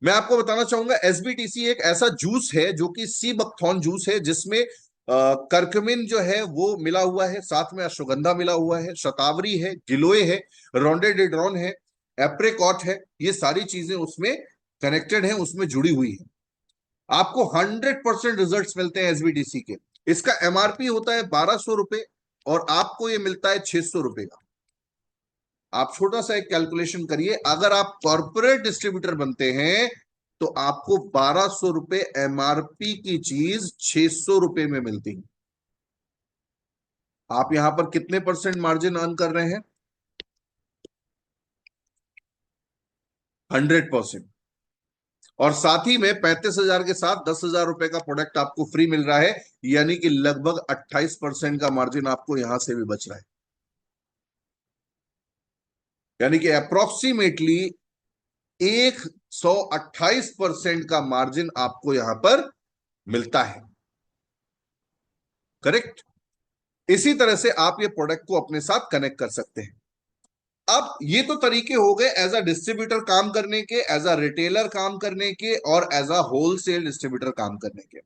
मैं आपको बताना चाहूंगा। एसबीटीसी एक ऐसा जूस है जो कि सी बकथॉर्न जूस है, जिसमें करक्यूमिन जो है वो मिला हुआ है, साथ में अश्वगंधा मिला हुआ है, शतावरी है, गिलोय है, रोडोडेंड्रॉन है, एप्रिकॉट है। ये सारी चीजें उसमें कनेक्टेड है, उसमें जुड़ी हुई है। आपको 100% रिजल्ट्स मिलते हैं एसबीटीसी के। इसका एमआरपी होता है 1,200 रुपए और आपको ये मिलता है 600 रुपए का। आप छोटा सा एक कैलकुलेशन करिए, अगर आप कॉर्पोरेट डिस्ट्रीब्यूटर बनते हैं तो आपको 1,200 रुपए एमआरपी की चीज 600 रुपए में मिलती है। आप यहां पर कितने परसेंट मार्जिन अर्न कर रहे हैं? 100%। और साथ ही में 35,000 के साथ 10,000 रुपए का प्रोडक्ट आपको फ्री मिल रहा है, यानी कि लगभग 28% का मार्जिन आपको यहां से भी बच रहा है। यानी कि अप्रोक्सीमेटली 128% का मार्जिन आपको यहां पर मिलता है। करेक्ट। इसी तरह से आप ये प्रोडक्ट को अपने साथ कनेक्ट कर सकते हैं। अब ये तो तरीके हो गए एज अ डिस्ट्रीब्यूटर काम करने के, एज अ रिटेलर काम करने के, और एज अ होलसेल डिस्ट्रीब्यूटर काम करने के।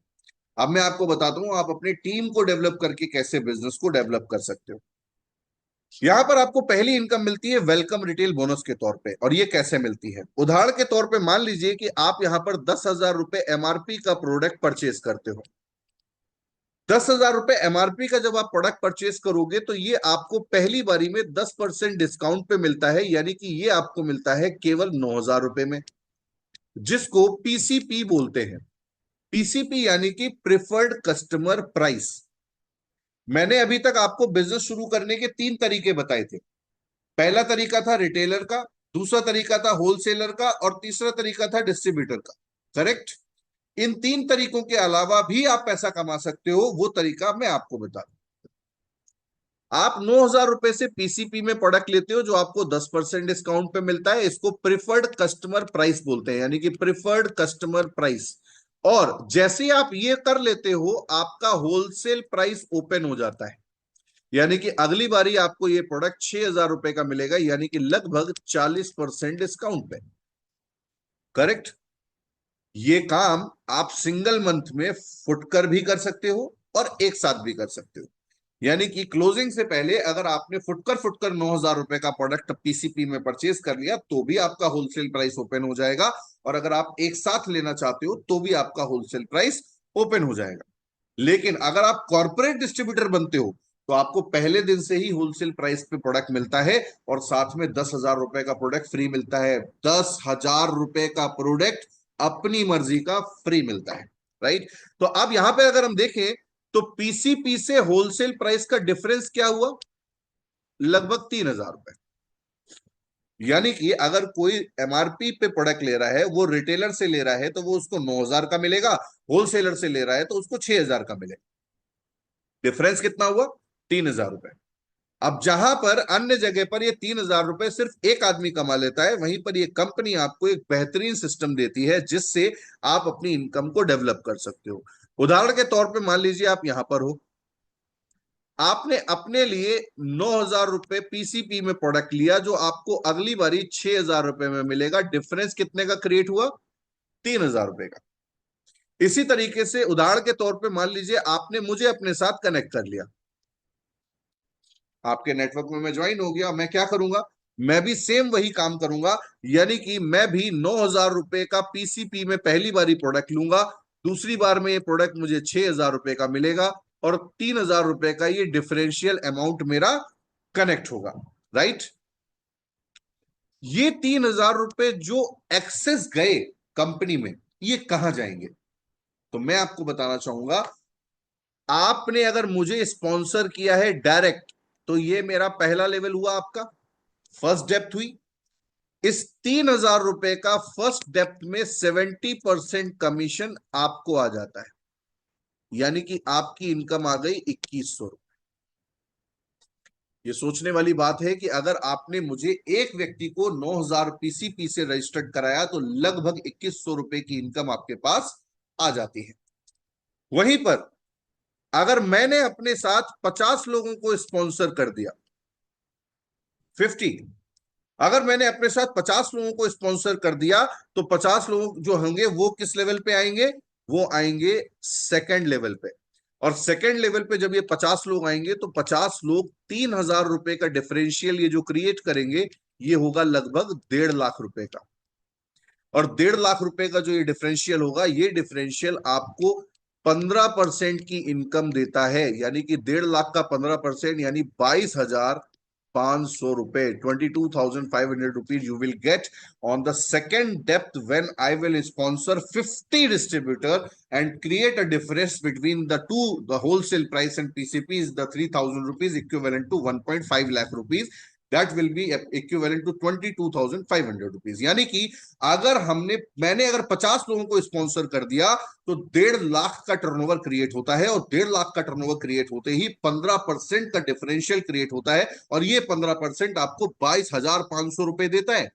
अब मैं आपको बताता हूं आप अपनी टीम को डेवलप करके कैसे बिजनेस को डेवलप कर सकते हो। यहां पर आपको पहली इनकम मिलती है वेलकम रिटेल बोनस के तौर पे। और ये कैसे मिलती है? उदाहरण के तौर पे मान लीजिए कि आप यहां पर 10,000 रुपए एमआरपी का प्रोडक्ट परचेस करते हो। 10,000 रुपए एमआरपी का जब आप प्रोडक्ट परचेस करोगे तो ये आपको पहली बारी में 10% डिस्काउंट पे मिलता है, यानी कि ये आपको मिलता है केवल 9,000 रुपए में, जिसको पीसीपी बोलते हैं। पीसीपी यानी कि प्रिफर्ड कस्टमर प्राइस। मैंने अभी तक आपको बिजनेस शुरू करने के 3 तरीके बताए थे। पहला तरीका था रिटेलर का, दूसरा तरीका था होलसेलर का, और तीसरा तरीका था डिस्ट्रीब्यूटर का। करेक्ट। इन तीन तरीकों के अलावा भी आप पैसा कमा सकते हो, वो तरीका मैं आपको बता दूं। आप 9,000 रुपए से पीसीपी में प्रोडक्ट लेते हो जो आपको 10% डिस्काउंट पे मिलता है। इसको प्रिफर्ड कस्टमर प्राइस बोलते हैं, यानी कि प्रिफर्ड कस्टमर प्राइस। और जैसे ही आप ये कर लेते हो, आपका होलसेल प्राइस ओपन हो जाता है, यानी कि अगली बारी आपको ये प्रोडक्ट 6,000 रुपए का मिलेगा, यानी कि लगभग 40% डिस्काउंट पे। करेक्ट। ये काम आप सिंगल मंथ में फुटकर भी कर सकते हो और एक साथ भी कर सकते हो। यानी कि क्लोजिंग से पहले अगर आपने फुटकर फुटकर 9,000 रुपए का प्रोडक्ट पीसीपी में परचेज कर लिया तो भी आपका होलसेल प्राइस ओपन हो जाएगा, और अगर आप एक साथ लेना चाहते हो तो भी आपका होलसेल प्राइस ओपन हो जाएगा। लेकिन अगर आप कॉर्पोरेट डिस्ट्रीब्यूटर बनते हो तो आपको पहले दिन से ही होलसेल प्राइस पे प्रोडक्ट मिलता है, और साथ में 10,000 रुपए का प्रोडक्ट फ्री मिलता है। 10,000 रुपए का प्रोडक्ट अपनी मर्जी का फ्री मिलता है। राइट। तो अब यहां पे अगर हम देखें तो पीसीपी से होलसेल प्राइस का डिफरेंस क्या हुआ? लगभग 3,000 रुपए। यानी कि अगर कोई एमआरपी पे प्रोडक्ट ले रहा है, वो रिटेलर से ले रहा है तो वो उसको 9,000 का मिलेगा, होलसेलर से ले रहा है तो उसको 6,000 का मिलेगा। डिफरेंस कितना हुआ? 3,000 रुपए। अब जहां पर अन्य जगह पर ये 3,000 रुपए सिर्फ एक आदमी कमा लेता है, वहीं पर ये कंपनी आपको एक बेहतरीन सिस्टम देती है जिससे आप अपनी इनकम को डेवलप कर सकते हो। उदाहरण के तौर पे मान लीजिए आप यहां पर हो, आपने अपने लिए 9,000 रुपए पीसीपी में प्रोडक्ट लिया जो आपको अगली बारी 6,000 रुपए में मिलेगा। डिफरेंस कितने का क्रिएट हुआ? 3,000 रुपए का। इसी तरीके से उदाहरण के तौर पे मान लीजिए आपने मुझे अपने साथ कनेक्ट कर लिया, आपके नेटवर्क में मैं ज्वाइन हो गया। मैं क्या करूंगा? मैं भी सेम वही काम करूंगा, यानी कि मैं भी 9,000 रुपए का पीसीपी में पहली बारी प्रोडक्ट लूंगा, दूसरी बार में ये प्रोडक्ट मुझे 6,000 रुपए का मिलेगा, और 3,000 रुपए का ये डिफरेंशियल अमाउंट मेरा कनेक्ट होगा। राइट। ये 3,000 रुपए जो एक्सेस गए कंपनी में, ये कहां जाएंगे? तो मैं आपको बताना चाहूंगा, आपने अगर मुझे स्पॉन्सर किया है डायरेक्ट, तो ये मेरा पहला लेवल हुआ, आपका फर्स्ट डेप्थ हुई। इस 3,000 रुपए का फर्स्ट डेप्थ में 70% कमीशन आपको आ जाता है, यानी कि आपकी इनकम आ गई 2,100 रुपए। ये सोचने वाली बात है कि अगर आपने मुझे एक व्यक्ति को 9,000 पीसीपी से रजिस्टर्ड कराया तो लगभग 2,100 रुपए की इनकम आपके पास आ जाती है। वहीं पर अगर मैंने अपने साथ 50 लोगों को स्पॉन्सर कर दिया, 50, अगर मैंने अपने साथ 50 लोगों को स्पॉन्सर कर दिया तो 50 लोग जो होंगे वो किस लेवल पे आएंगे? वो आएंगे सेकंड लेवल पे। और सेकंड लेवल पे जब ये 50 लोग आएंगे तो 50 लोग 3,000 रुपए का डिफरेंशियल ये जो क्रिएट करेंगे, ये होगा लगभग 1.5 लाख रुपए का। और 1.5 लाख रुपए का जो ये डिफरेंशियल होगा, ये डिफरेंशियल आपको 15% की इनकम देता है, यानी कि 1.5 लाख का 15% यानी 22,500 रुपए, 22,500 rupees you will get on the second depth when I will sponsor 50 distributor and create a difference between the two, the wholesale price and PCP is the 3,000 rupees equivalent to 1.5 lakh rupees. That will be equivalent to 22,500 rupees. यानी कि मैंने अगर 50 लोगों को sponsor कर दिया तो 1.5 लाख का टर्नओवर क्रिएट होता है, और 1.5 लाख का टर्नओवर क्रिएट होते ही 15% का डिफरेंशियल क्रिएट होता है, और ये 15% आपको 22,500 रुपए देता है।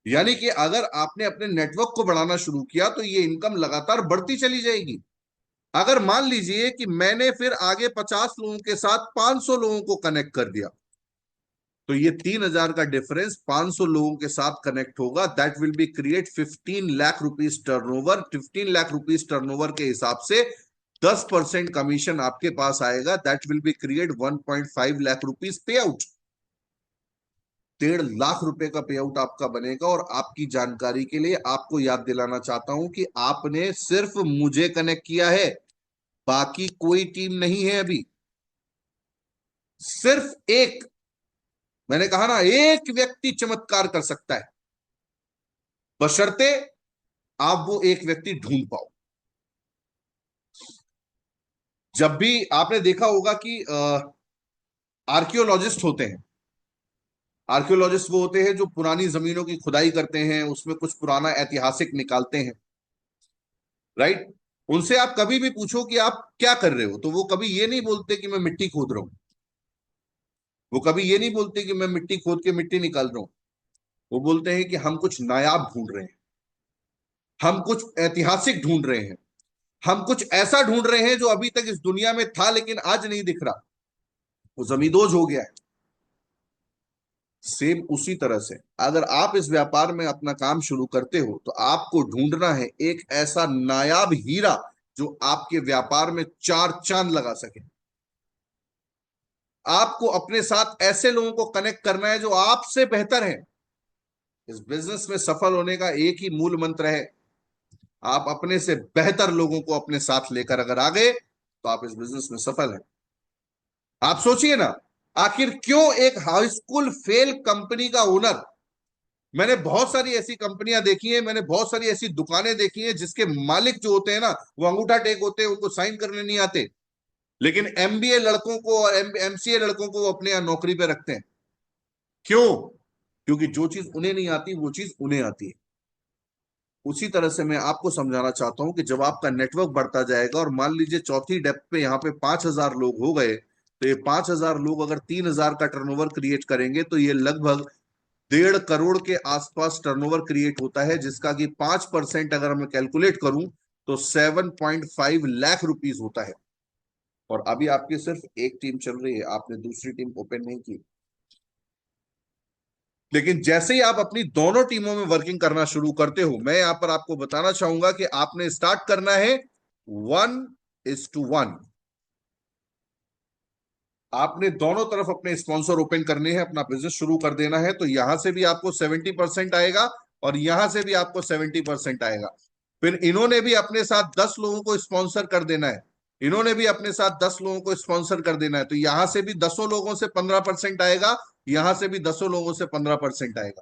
यानी कि अगर आपने अपने नेटवर्क को बढ़ाना शुरू किया तो ये इनकम लगातार बढ़ती चली जाएगी। अगर मान लीजिए कि मैंने फिर आगे 50 लोगों के साथ 500 लोगों को कनेक्ट कर दिया, तो ये 3,000 का डिफरेंस 500 लोगों के साथ कनेक्ट होगा। That will be create 15 lakh rupees turnover. 15 lakh rupees turnover के हिसाब से 10% कमीशन आपके पास आएगा। That will be create 1.5 lakh rupees पे आउट। 1.5 लाख रुपए का पे आउट आपका बनेगा। और आपकी जानकारी के लिए आपको याद दिलाना चाहता हूं कि आपने सिर्फ मुझे कनेक्ट किया है, बाकी कोई टीम नहीं है अभी। सिर्फ एक, मैंने कहा ना, एक व्यक्ति चमत्कार कर सकता है, बशर्ते आप वो एक व्यक्ति ढूंढ पाओ। जब भी आपने देखा होगा कि आर्कियोलॉजिस्ट होते हैं, आर्कियोलॉजिस्ट वो होते हैं जो पुरानी जमीनों की खुदाई करते हैं, उसमें कुछ पुराना ऐतिहासिक निकालते हैं, राइट। उनसे आप कभी भी पूछो कि आप क्या कर रहे हो, तो वो कभी ये नहीं बोलते कि मैं मिट्टी खोद रहा हूं, वो कभी ये नहीं बोलते कि मैं मिट्टी खोद के मिट्टी निकाल रहा हूं। वो बोलते हैं कि हम कुछ नायाब ढूंढ रहे हैं, हम कुछ ऐतिहासिक ढूंढ रहे हैं, हम कुछ ऐसा ढूंढ रहे हैं जो अभी तक इस दुनिया में था लेकिन आज नहीं दिख रहा, वो जमींदोज हो गया है। सेम उसी तरह से अगर आप इस व्यापार में अपना काम शुरू करते हो तो आपको ढूंढना है एक ऐसा नायाब हीरा जो आपके व्यापार में चार चांद लगा सके। आपको अपने साथ ऐसे लोगों को कनेक्ट करना है जो आपसे बेहतर है। इस बिजनेस में सफल होने का एक ही मूल मंत्र है, आप अपने से बेहतर लोगों को अपने साथ लेकर अगर आ गए तो आप इस बिजनेस में सफल हैं। आप सोचिए ना, आखिर क्यों एक हाई स्कूल फेल कंपनी का ओनर, मैंने बहुत सारी ऐसी कंपनियां देखी हैं, मैंने बहुत सारी ऐसी दुकानें देखी हैं जिसके मालिक जो होते हैं ना वो अंगूठा टेक होते हैं, उनको साइन करने नहीं आते, लेकिन एमबीए लड़कों को और एमसीए लड़कों को वो अपने यहां नौकरी पे रखते हैं। क्यों? क्योंकि जो चीज उन्हें नहीं आती वो चीज उन्हें आती है। उसी तरह से मैं आपको समझाना चाहता हूं कि जब आपका नेटवर्क बढ़ता जाएगा और मान लीजिए चौथी डेप्थ पे यहाँ पे 5,000 लोग हो गए, तो ये 5,000 लोग अगर 3,000 का टर्नओवर क्रिएट करेंगे तो ये लगभग 1.5 करोड़ के आसपास टर्नओवर क्रिएट होता है, जिसका कि 5% अगर मैं कैलकुलेट करूं तो 7.5 लाख रुपीज होता है। और अभी आपकी सिर्फ एक टीम चल रही है, आपने दूसरी टीम ओपन नहीं की। लेकिन जैसे ही आप अपनी दोनों टीमों में वर्किंग करना शुरू करते हो, मैं यहां पर आपको बताना चाहूंगा कि आपने स्टार्ट करना है 1:1। आपने दोनों तरफ अपने स्पॉन्सर ओपन करने हैं, अपना बिजनेस शुरू कर देना है, तो यहां से भी आपको 70% आएगा और यहां से भी आपको 70% आएगा। फिर इन्होंने भी अपने साथ 10 लोगों को स्पॉन्सर कर देना है, इन्होंने भी अपने साथ 10 लोगों को स्पॉन्सर कर देना है, तो यहां से भी 10 लोगों से 15% आएगा, यहां से भी 10 लोगों से 15% आएगा।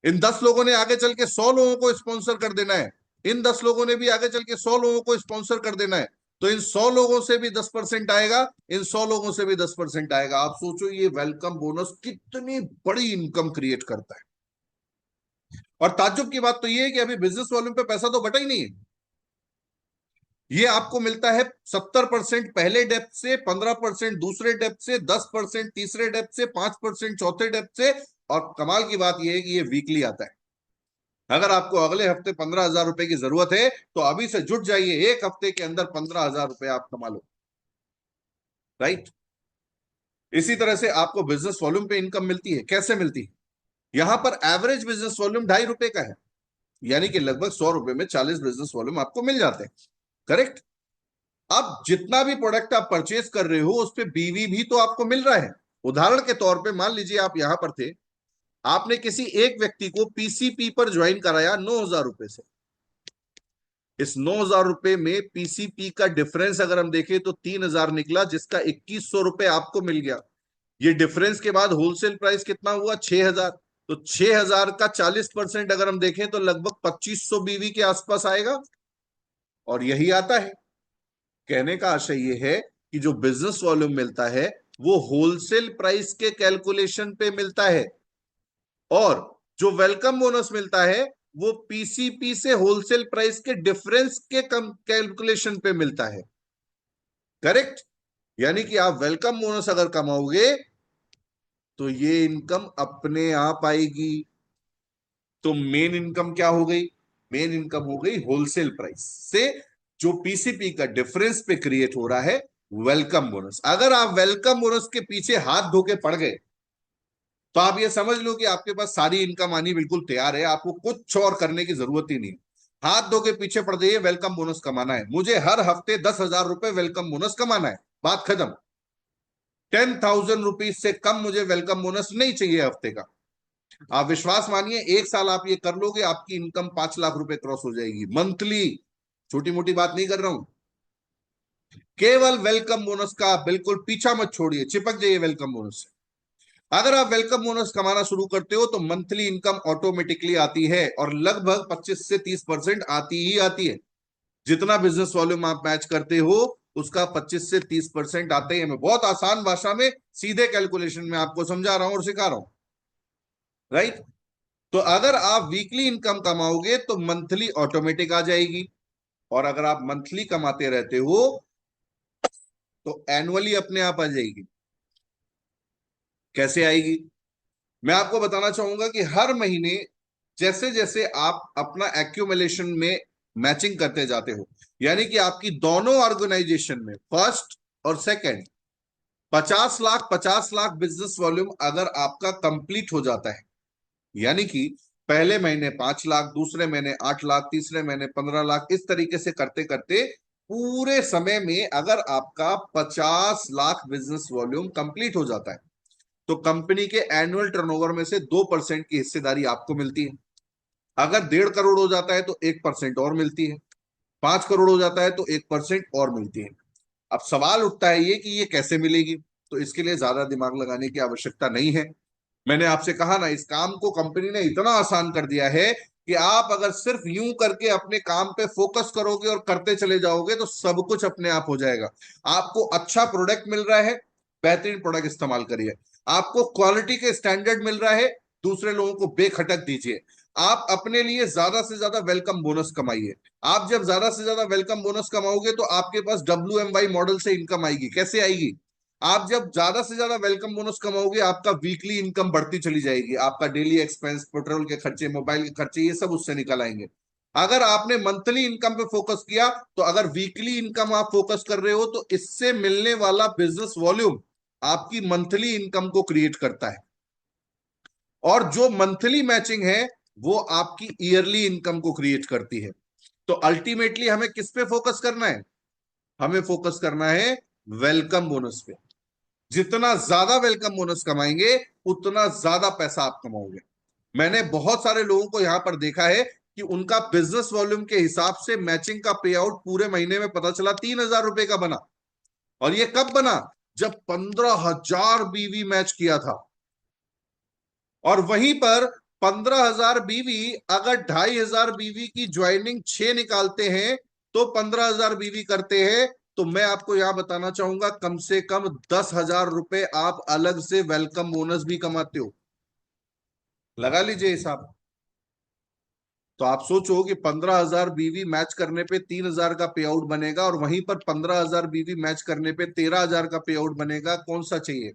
इन 10 लोगों ने आगे चल के 100 लोगों को स्पॉन्सर कर देना है, इन 10 लोगों ने भी आगे चल के 100 लोगों को स्पॉन्सर कर देना है, तो इन 100 लोगों से भी 10% आएगा, इन 100 लोगों से भी 10% आएगा। आप सोचो ये वेलकम बोनस कितनी बड़ी इनकम क्रिएट करता है। और ताज्जुब की बात तो ये है कि अभी बिजनेस वॉल्यूम पे पैसा तो बटा ही नहीं है। ये आपको मिलता है 70% पहले डेप्थ से, 15% दूसरे डेप्थ से, 10% तीसरे डेप्थ से, 5% चौथे डेप्थ से। और कमाल की बात यह है कि ये वीकली आता है। अगर आपको अगले हफ्ते 15,000 रुपए की जरूरत है तो अभी से जुट जाइए, एक हफ्ते के अंदर 15,000 रुपए आप कमा लो, राइट। इसी तरह से आपको बिजनेस वॉल्यूम पे इनकम मिलती है। कैसे मिलती है? यहां पर एवरेज बिजनेस वॉल्यूम ₹2.5 का है, यानी कि लगभग 100 रुपए में 40 बिजनेस वॉल्यूम आपको मिल जाते हैं, करेक्ट। अब जितना भी प्रोडक्ट आप परचेज कर रहे हो उस पर बीवी भी तो आपको मिल रहा है। उदाहरण के तौर पे मान लीजिए आप यहां पर थे, आपने किसी एक व्यक्ति को पीसीपी पर ज्वाइन कराया 9,000 रुपए से। इस 9,000 रुपए में पीसीपी का डिफरेंस अगर हम देखें तो 3,000 निकला, जिसका 2,100 रुपए आपको मिल गया। ये डिफरेंस के बाद होलसेल प्राइस कितना हुआ? 6,000। तो 6,000 का 40% अगर हम देखें तो लगभग 2,500 बीवी के आसपास आएगा। और यही आता है। कहने का आशय ये है कि जो बिजनेस वॉल्यूम मिलता है वो होलसेल प्राइस के कैलकुलेशन पे मिलता है, और जो वेलकम बोनस मिलता है वो पीसीपी से होलसेल प्राइस के डिफरेंस के कैलकुलेशन पे मिलता है, करेक्ट। यानी कि आप वेलकम बोनस अगर कमाओगे तो ये इनकम अपने आप आएगी। तो मेन इनकम क्या हो गई? मेन इनकम हो गई होलसेल प्राइस से जो पीसीपी का डिफरेंस पे क्रिएट हो रहा है, वेलकम बोनस। अगर आप वेलकम बोनस के पीछे हाथ धो के पड़ गए तो आप ये समझ लो कि आपके पास सारी इनकम आनी बिल्कुल तैयार है, आपको कुछ और करने की जरूरत ही नहीं। हाथ धो के पीछे पड़ जाइए, वेलकम बोनस कमाना है, मुझे हर हफ्ते 10,000 रुपए वेलकम बोनस कमाना है, बात खत्म। 10,000 रुपीज से कम मुझे वेलकम बोनस नहीं चाहिए हफ्ते का। आप विश्वास मानिए, 1 साल आप ये कर लोगे, आपकी इनकम 5 लाख रुपए क्रॉस हो जाएगी मंथली। छोटी मोटी बात नहीं कर रहा हूं। केवल वेलकम बोनस का बिल्कुल पीछा मत छोड़िए, चिपक जाइए वेलकम बोनस से। अगर आप वेलकम बोनस कमाना शुरू करते हो तो मंथली इनकम ऑटोमेटिकली आती है, और लगभग 25 से 30% आती ही आती है। जितना बिजनेस वॉल्यूम आप मैच करते हो उसका 25 से 30% आते ही है। मैं बहुत आसान भाषा में सीधे कैलकुलेशन में आपको समझा रहा हूं और सिखा रहा हूं। राइट। तो अगर आप वीकली इनकम कमाओगे तो मंथली ऑटोमेटिक आ जाएगी, और अगर आप मंथली कमाते रहते हो तो एनुअली अपने आप आ जाएगी। कैसे आएगी? मैं आपको बताना चाहूंगा कि हर महीने जैसे जैसे आप अपना एक्यूमुलेशन में मैचिंग करते जाते हो, यानी कि आपकी दोनों ऑर्गेनाइजेशन में फर्स्ट और second 50 lakh 50 lakh business volume अगर आपका कंप्लीट हो जाता है, यानी कि पहले महीने 5 लाख, दूसरे महीने 8 लाख, तीसरे महीने 15 लाख, इस तरीके से करते करते पूरे समय में अगर आपका 50 लाख बिजनेस वॉल्यूम कंप्लीट हो जाता है तो कंपनी के एनुअल टर्नओवर में से 2% की हिस्सेदारी आपको मिलती है। अगर 1.5 करोड़ हो जाता है तो 1% और मिलती है, 5 करोड़ हो जाता है तो 1% और मिलती है। अब सवाल उठता है ये कि ये कैसे मिलेगी? तो इसके लिए ज्यादा दिमाग लगाने की आवश्यकता नहीं है। मैंने आपसे कहा ना, इस काम को कंपनी ने इतना आसान कर दिया है कि आप अगर सिर्फ यूं करके अपने काम पे फोकस करोगे और करते चले जाओगे तो सब कुछ अपने आप हो जाएगा। आपको अच्छा प्रोडक्ट मिल रहा है, बेहतरीन प्रोडक्ट इस्तेमाल करिए। आपको क्वालिटी के स्टैंडर्ड मिल रहा है, दूसरे लोगों को बेखटक दीजिए। आप अपने लिए ज्यादा से ज्यादा वेलकम बोनस कमाइए। आप जब ज्यादा से ज्यादा वेलकम बोनस कमाओगे तो आपके पास WMY मॉडल से इनकम आएगी। कैसे आएगी? आप जब ज्यादा से ज्यादा वेलकम बोनस कमाओगे आपका वीकली इनकम बढ़ती चली जाएगी, आपका डेली एक्सपेंस, पेट्रोल के खर्चे, मोबाइल के खर्चे, ये सब उससे निकल आएंगे। अगर आपने मंथली इनकम पे फोकस किया तो अगर वीकली इनकम आप फोकस कर रहे हो तो इससे मिलने वाला बिजनेस वॉल्यूम आपकी मंथली इनकम को क्रिएट करता है, और जो मंथली मैचिंग है वो आपकी ईयरली इनकम को क्रिएट करती है। तो अल्टीमेटली हमें किस पे फोकस करना है? हमें फोकस करना है वेलकम बोनस पे। जितना ज्यादा वेलकम बोनस कमाएंगे उतना ज्यादा पैसा आप कमाओगे। मैंने बहुत सारे लोगों को यहां पर देखा है कि उनका बिजनेस वॉल्यूम के हिसाब से मैचिंग का पे आउट पूरे महीने में पता चला 3,000 रुपए का बना। और ये कब बना? जब 15,000 बीवी मैच किया था। और वहीं पर 15,000 बीवी अगर 2,500 बीवी की ज्वाइनिंग 6 निकालते हैं तो 15,000 बीवी करते हैं। तो मैं आपको यहां बताना चाहूंगा कम से कम 10,000 रुपए आप अलग से वेलकम बोनस भी कमाते हो। लगा लीजिए हिसाब। तो आप सोचो कि 15,000 बीवी मैच करने पे 3,000 का पे आउट बनेगा, और वहीं पर 15,000 बीवी मैच करने पे 13,000 का पे आउट बनेगा। कौन सा चाहिए?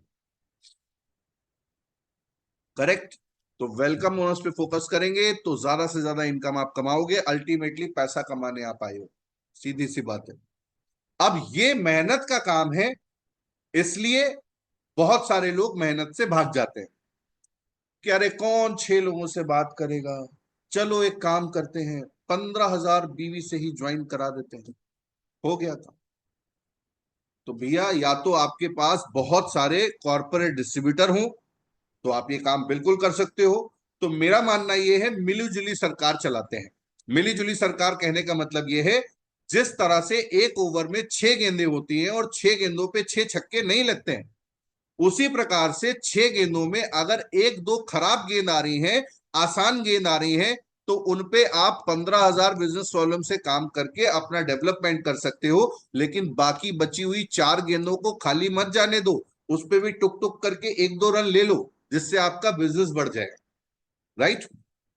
करेक्ट। तो वेलकम बोनस पे फोकस करेंगे तो ज्यादा से ज्यादा इनकम आप कमाओगे, अल्टीमेटली पैसा कमाने आप आए हो। सीधी सी बात है। अब ये मेहनत का काम है, इसलिए बहुत सारे लोग मेहनत से भाग जाते हैं कि अरे कौन 6 लोगों से बात करेगा, चलो एक काम करते हैं 15,000 बीवी से ही ज्वाइन करा देते हैं, हो गया था। तो भैया या तो आपके पास बहुत सारे कॉर्पोरेट डिस्ट्रीब्यूटर हों तो आप ये काम बिल्कुल कर सकते हो। तो मेरा मानना यह है मिलीजुली सरकार चलाते हैं। मिलीजुली सरकार कहने का मतलब यह है जिस तरह से एक ओवर में 6 गेंदें होती हैं और 6 गेंदों पे 6 छक्के नहीं लगते हैं, उसी प्रकार से 6 गेंदों में अगर एक दो खराब गेंद आ रही हैं, आसान गेंद आ रही हैं, तो उनपे आप 15,000 बिजनेस वॉल्यूम से काम करके अपना डेवलपमेंट कर सकते हो। लेकिन बाकी बची हुई 4 गेंदों को खाली मत जाने दो, उस पे भी टुक टुक करके एक दो रन ले लो जिससे आपका बिजनेस बढ़ जाएगा। राइट।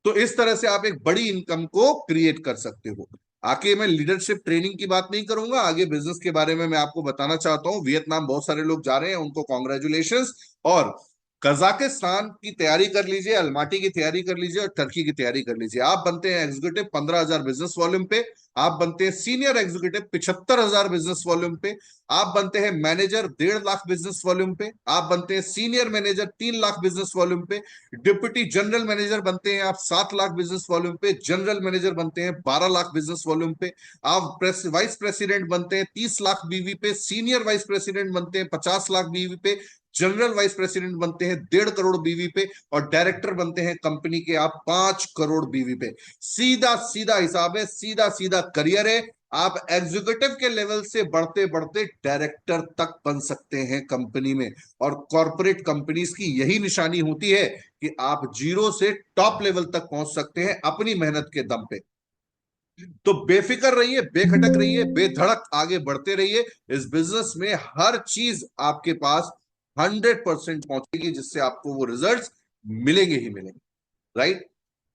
तो इस तरह से आप एक बड़ी इनकम को क्रिएट कर सकते हो। आगे मैं लीडरशिप ट्रेनिंग की बात नहीं करूंगा, आगे बिजनेस के बारे में मैं आपको बताना चाहता हूं। वियतनाम बहुत सारे लोग जा रहे हैं, उनको कॉन्ग्रेचुलेशंस। और कजाकिस्तान की तैयारी कर लीजिए, अलमाटी की तैयारी कर लीजिए और टर्की की तैयारी कर लीजिए। आप बनते हैं एग्जीक्यूटिव 15,000 बिजनेस वॉल्यूम पे, आप बनते हैं सीनियर एग्जीक्यूटिव 75,000 बिजनेस वॉल्यूम पे, आप बनते हैं मैनेजर 1.5 लाख बिजनेस वॉल्यूम पे, आप बनते हैं senior manager 3 lakh business volume पे, डिप्टी जनरल मैनेजर बनते हैं आप 7 लाख बिजनेस वॉल्यूम पे, जनरल मैनेजर बनते हैं 12 लाख बिजनेस वॉल्यूम पे, आप वाइस प्रेसिडेंट बनते हैं 30 लाख बीवी पे, सीनियर वाइस प्रेसिडेंट बनते हैं 50 लाख बीवी पे, जनरल वाइस प्रेसिडेंट बनते हैं 1.5 करोड़ बीवी पे, और डायरेक्टर बनते हैं कंपनी के आप 5 करोड़ बीवी पे। सीधा सीधा हिसाब है, सीधा सीधा करियर है। आप एग्जीक्यूटिव के लेवल से बढ़ते बढ़ते डायरेक्टर तक बन सकते हैं कंपनी में। और कॉरपोरेट कंपनीज की यही निशानी होती है कि आप जीरो से टॉप लेवल तक पहुंच सकते हैं अपनी मेहनत के दम पे। तो बेफिक्र रहिए, बेखटक रहिए, बेधड़क आगे बढ़ते रहिए। इस बिजनेस में हर चीज आपके पास 100% पहुंचेगी जिससे आपको वो रिजल्ट्स मिलेंगे ही मिलेंगे। राइट।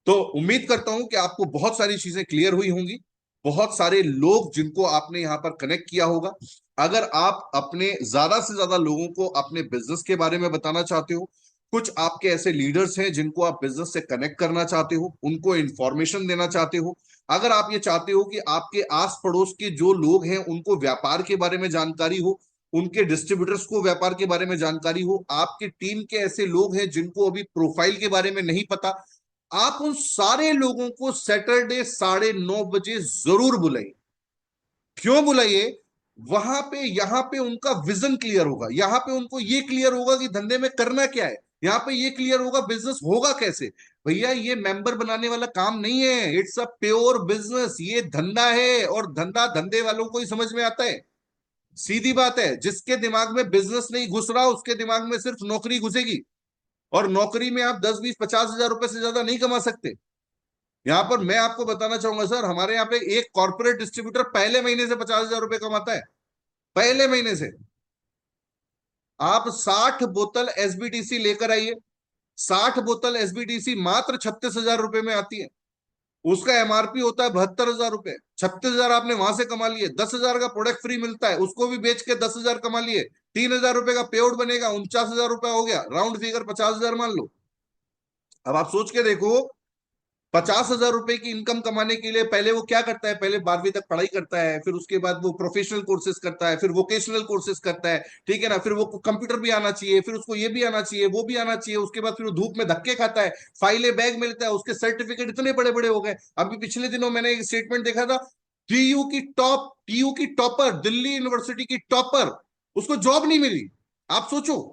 तो उम्मीद करता हूं कि आपको बहुत सारी चीजें क्लियर हुई होंगी, बहुत सारे लोग जिनको आपने यहां पर कनेक्ट किया होगा। अगर आप अपने ज्यादा से ज्यादा लोगों को अपने बिजनेस के बारे में बताना चाहते हो, कुछ आपके ऐसे लीडर्स हैं जिनको आप बिजनेस से कनेक्ट करना चाहते हो, उनको इंफॉर्मेशन देना चाहते हो, अगर आप ये चाहते हो कि आपके आस पड़ोस के जो लोग हैं उनको व्यापार के बारे में जानकारी हो, उनके डिस्ट्रीब्यूटर्स को व्यापार के बारे में जानकारी हो, आपके टीम के ऐसे लोग हैं जिनको अभी प्रोफाइल के बारे में नहीं पता, आप उन सारे लोगों को सैटरडे 9:30 बजे जरूर बुलाइए। क्यों बुलाइए? वहां पे यहां पे उनका विजन क्लियर होगा, यहां पे उनको ये क्लियर होगा कि धंधे में करना क्या है, यहां पे ये क्लियर होगा बिजनेस होगा कैसे। भैया ये मेंबर बनाने वाला काम नहीं है, इट्स अ प्योर बिजनेस, ये धंधा है, और धंधा धंधे वालों को ही समझ में आता है। सीधी बात है, जिसके दिमाग में बिजनेस नहीं घुस रहा उसके दिमाग में सिर्फ नौकरी घुसेगी, और नौकरी में आप 10, 20, 50 हजार रुपए से ज्यादा नहीं कमा सकते। यहां पर मैं आपको बताना चाहूंगा सर, हमारे यहाँ पे एक कॉर्पोरेट डिस्ट्रीब्यूटर पहले महीने से 50 हजार रुपए कमाता है, पहले महीने से। आप 60 बोतल एसबीटीसी लेकर आइए, 60 बोतल एसबीटीसी मात्र 36 हजार रुपए में आती है। उसका एमआरपी होता है 72 हजार रुपए। 36 हजार आपने वहां से कमा लिए, 10 हजार का प्रोडक्ट फ्री मिलता है, उसको भी बेच के 10 हजार कमा लिए, 3 हजार रुपए का पे आउट बनेगा, 49 हजार रुपए हो गया, राउंड फिगर 50 हजार मान लो। अब आप सोच के देखो, 50 हजार रुपए की इनकम कमाने के लिए पहले वो क्या करता है, पहले 12वीं तक पढ़ाई करता है, फिर उसके बाद वो प्रोफेशनल कोर्सेज करता है, फिर वोकेशनल कोर्सेज करता है, ठीक है ना, फिर वो कंप्यूटर भी आना चाहिए, फिर उसको ये भी आना चाहिए, वो भी आना चाहिए, उसके बाद फिर वो धूप में धक्के खाता है, फाइलें बैग मिलता है, उसके सर्टिफिकेट इतने बड़े बड़े हो गए। अभी पिछले दिनों मैंने एक स्टेटमेंट देखा था, टीयू की टॉपर, दिल्ली यूनिवर्सिटी की टॉपर, उसको जॉब नहीं मिली। आप सोचो,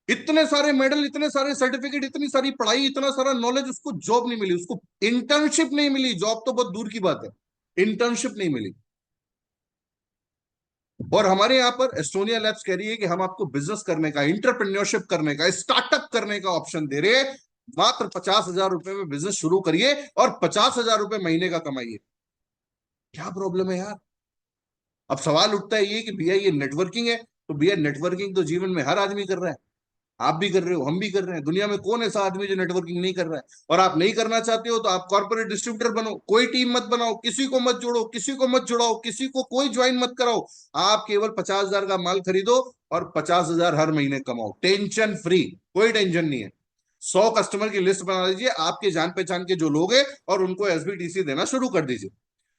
इतने सारे मेडल, इतने सारे सर्टिफिकेट, इतनी सारी पढ़ाई, इतना सारा नॉलेज, उसको जॉब नहीं मिली, उसको इंटर्नशिप नहीं मिली, जॉब तो बहुत दूर की बात है, इंटर्नशिप नहीं मिली। और हमारे यहाँ पर एस्टोनिया लैब्स कह रही है कि हम आपको बिजनेस करने का, इंटरप्रेन्योरशिप करने का, स्टार्टअप करने का ऑप्शन दे रहे हैं। मात्र 50 हजार रुपए में बिजनेस शुरू करिए और 50 हजार रुपए महीने का कमाइए। क्या प्रॉब्लम है यार? अब सवाल उठता है ये कि भैया ये नेटवर्किंग है, तो भैया नेटवर्किंग तो जीवन में हर आदमी कर रहा है, आप भी कर रहे हो, हम भी कर रहे हैं, दुनिया में कौन ऐसा आदमी जो नेटवर्किंग नहीं कर रहा है? और आप नहीं करना चाहते हो तो आप कॉर्पोरेट डिस्ट्रीब्यूटर बनो, कोई टीम मत बनाओ, किसी को मत जोड़ो, किसी को मत जुड़ाओ, किसी को कोई ज्वाइन मत कराओ। आप केवल 50 हजार का माल खरीदो और 50 हजार हर महीने कमाओ, टेंशन फ्री, कोई टेंशन नहीं है। 100 कस्टमर की लिस्ट बना लीजिए, आपके जान पहचान के जो लोग हैं, और उनको एसबीटीसी देना शुरू कर दीजिए।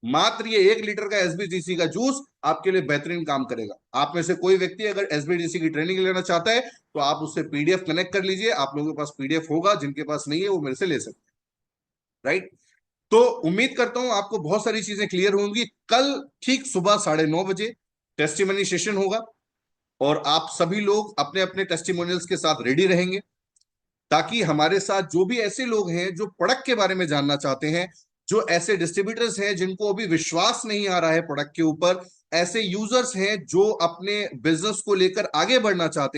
मात्र ये 1 लीटर का एसबीटीसी का जूस आपके लिए बेहतरीन काम करेगा। आप में से कोई व्यक्ति अगर एसबीटीसी की ट्रेनिंग लेना चाहता है तो आप उससे पीडीएफ कनेक्ट कर लीजिए, आप लोगों के पास पीडीएफ होगा, जिनके पास नहीं है वो मेरे से ले सकते हैं, राइट। तो उम्मीद करता हूं आपको बहुत सारी चीजें क्लियर होंगी। कल ठीक सुबह 9:30 बजे टेस्टिमनी सेशन होगा, और आप सभी लोग अपने अपने टेस्टिमोनियल्स के साथ रेडी रहेंगे, ताकि हमारे साथ जो भी ऐसे लोग हैं जो प्रोडक्ट के बारे में जानना चाहते हैं, जो ऐसे डिस्ट्रीब्यूटर्स हैं जिनको अभी विश्वास नहीं आ रहा है प्रोडक्ट के ऊपर, ऐसे यूजर्स हैं जो अपने बिजनेस को लेकर आगे बढ़ना चाहते हैं,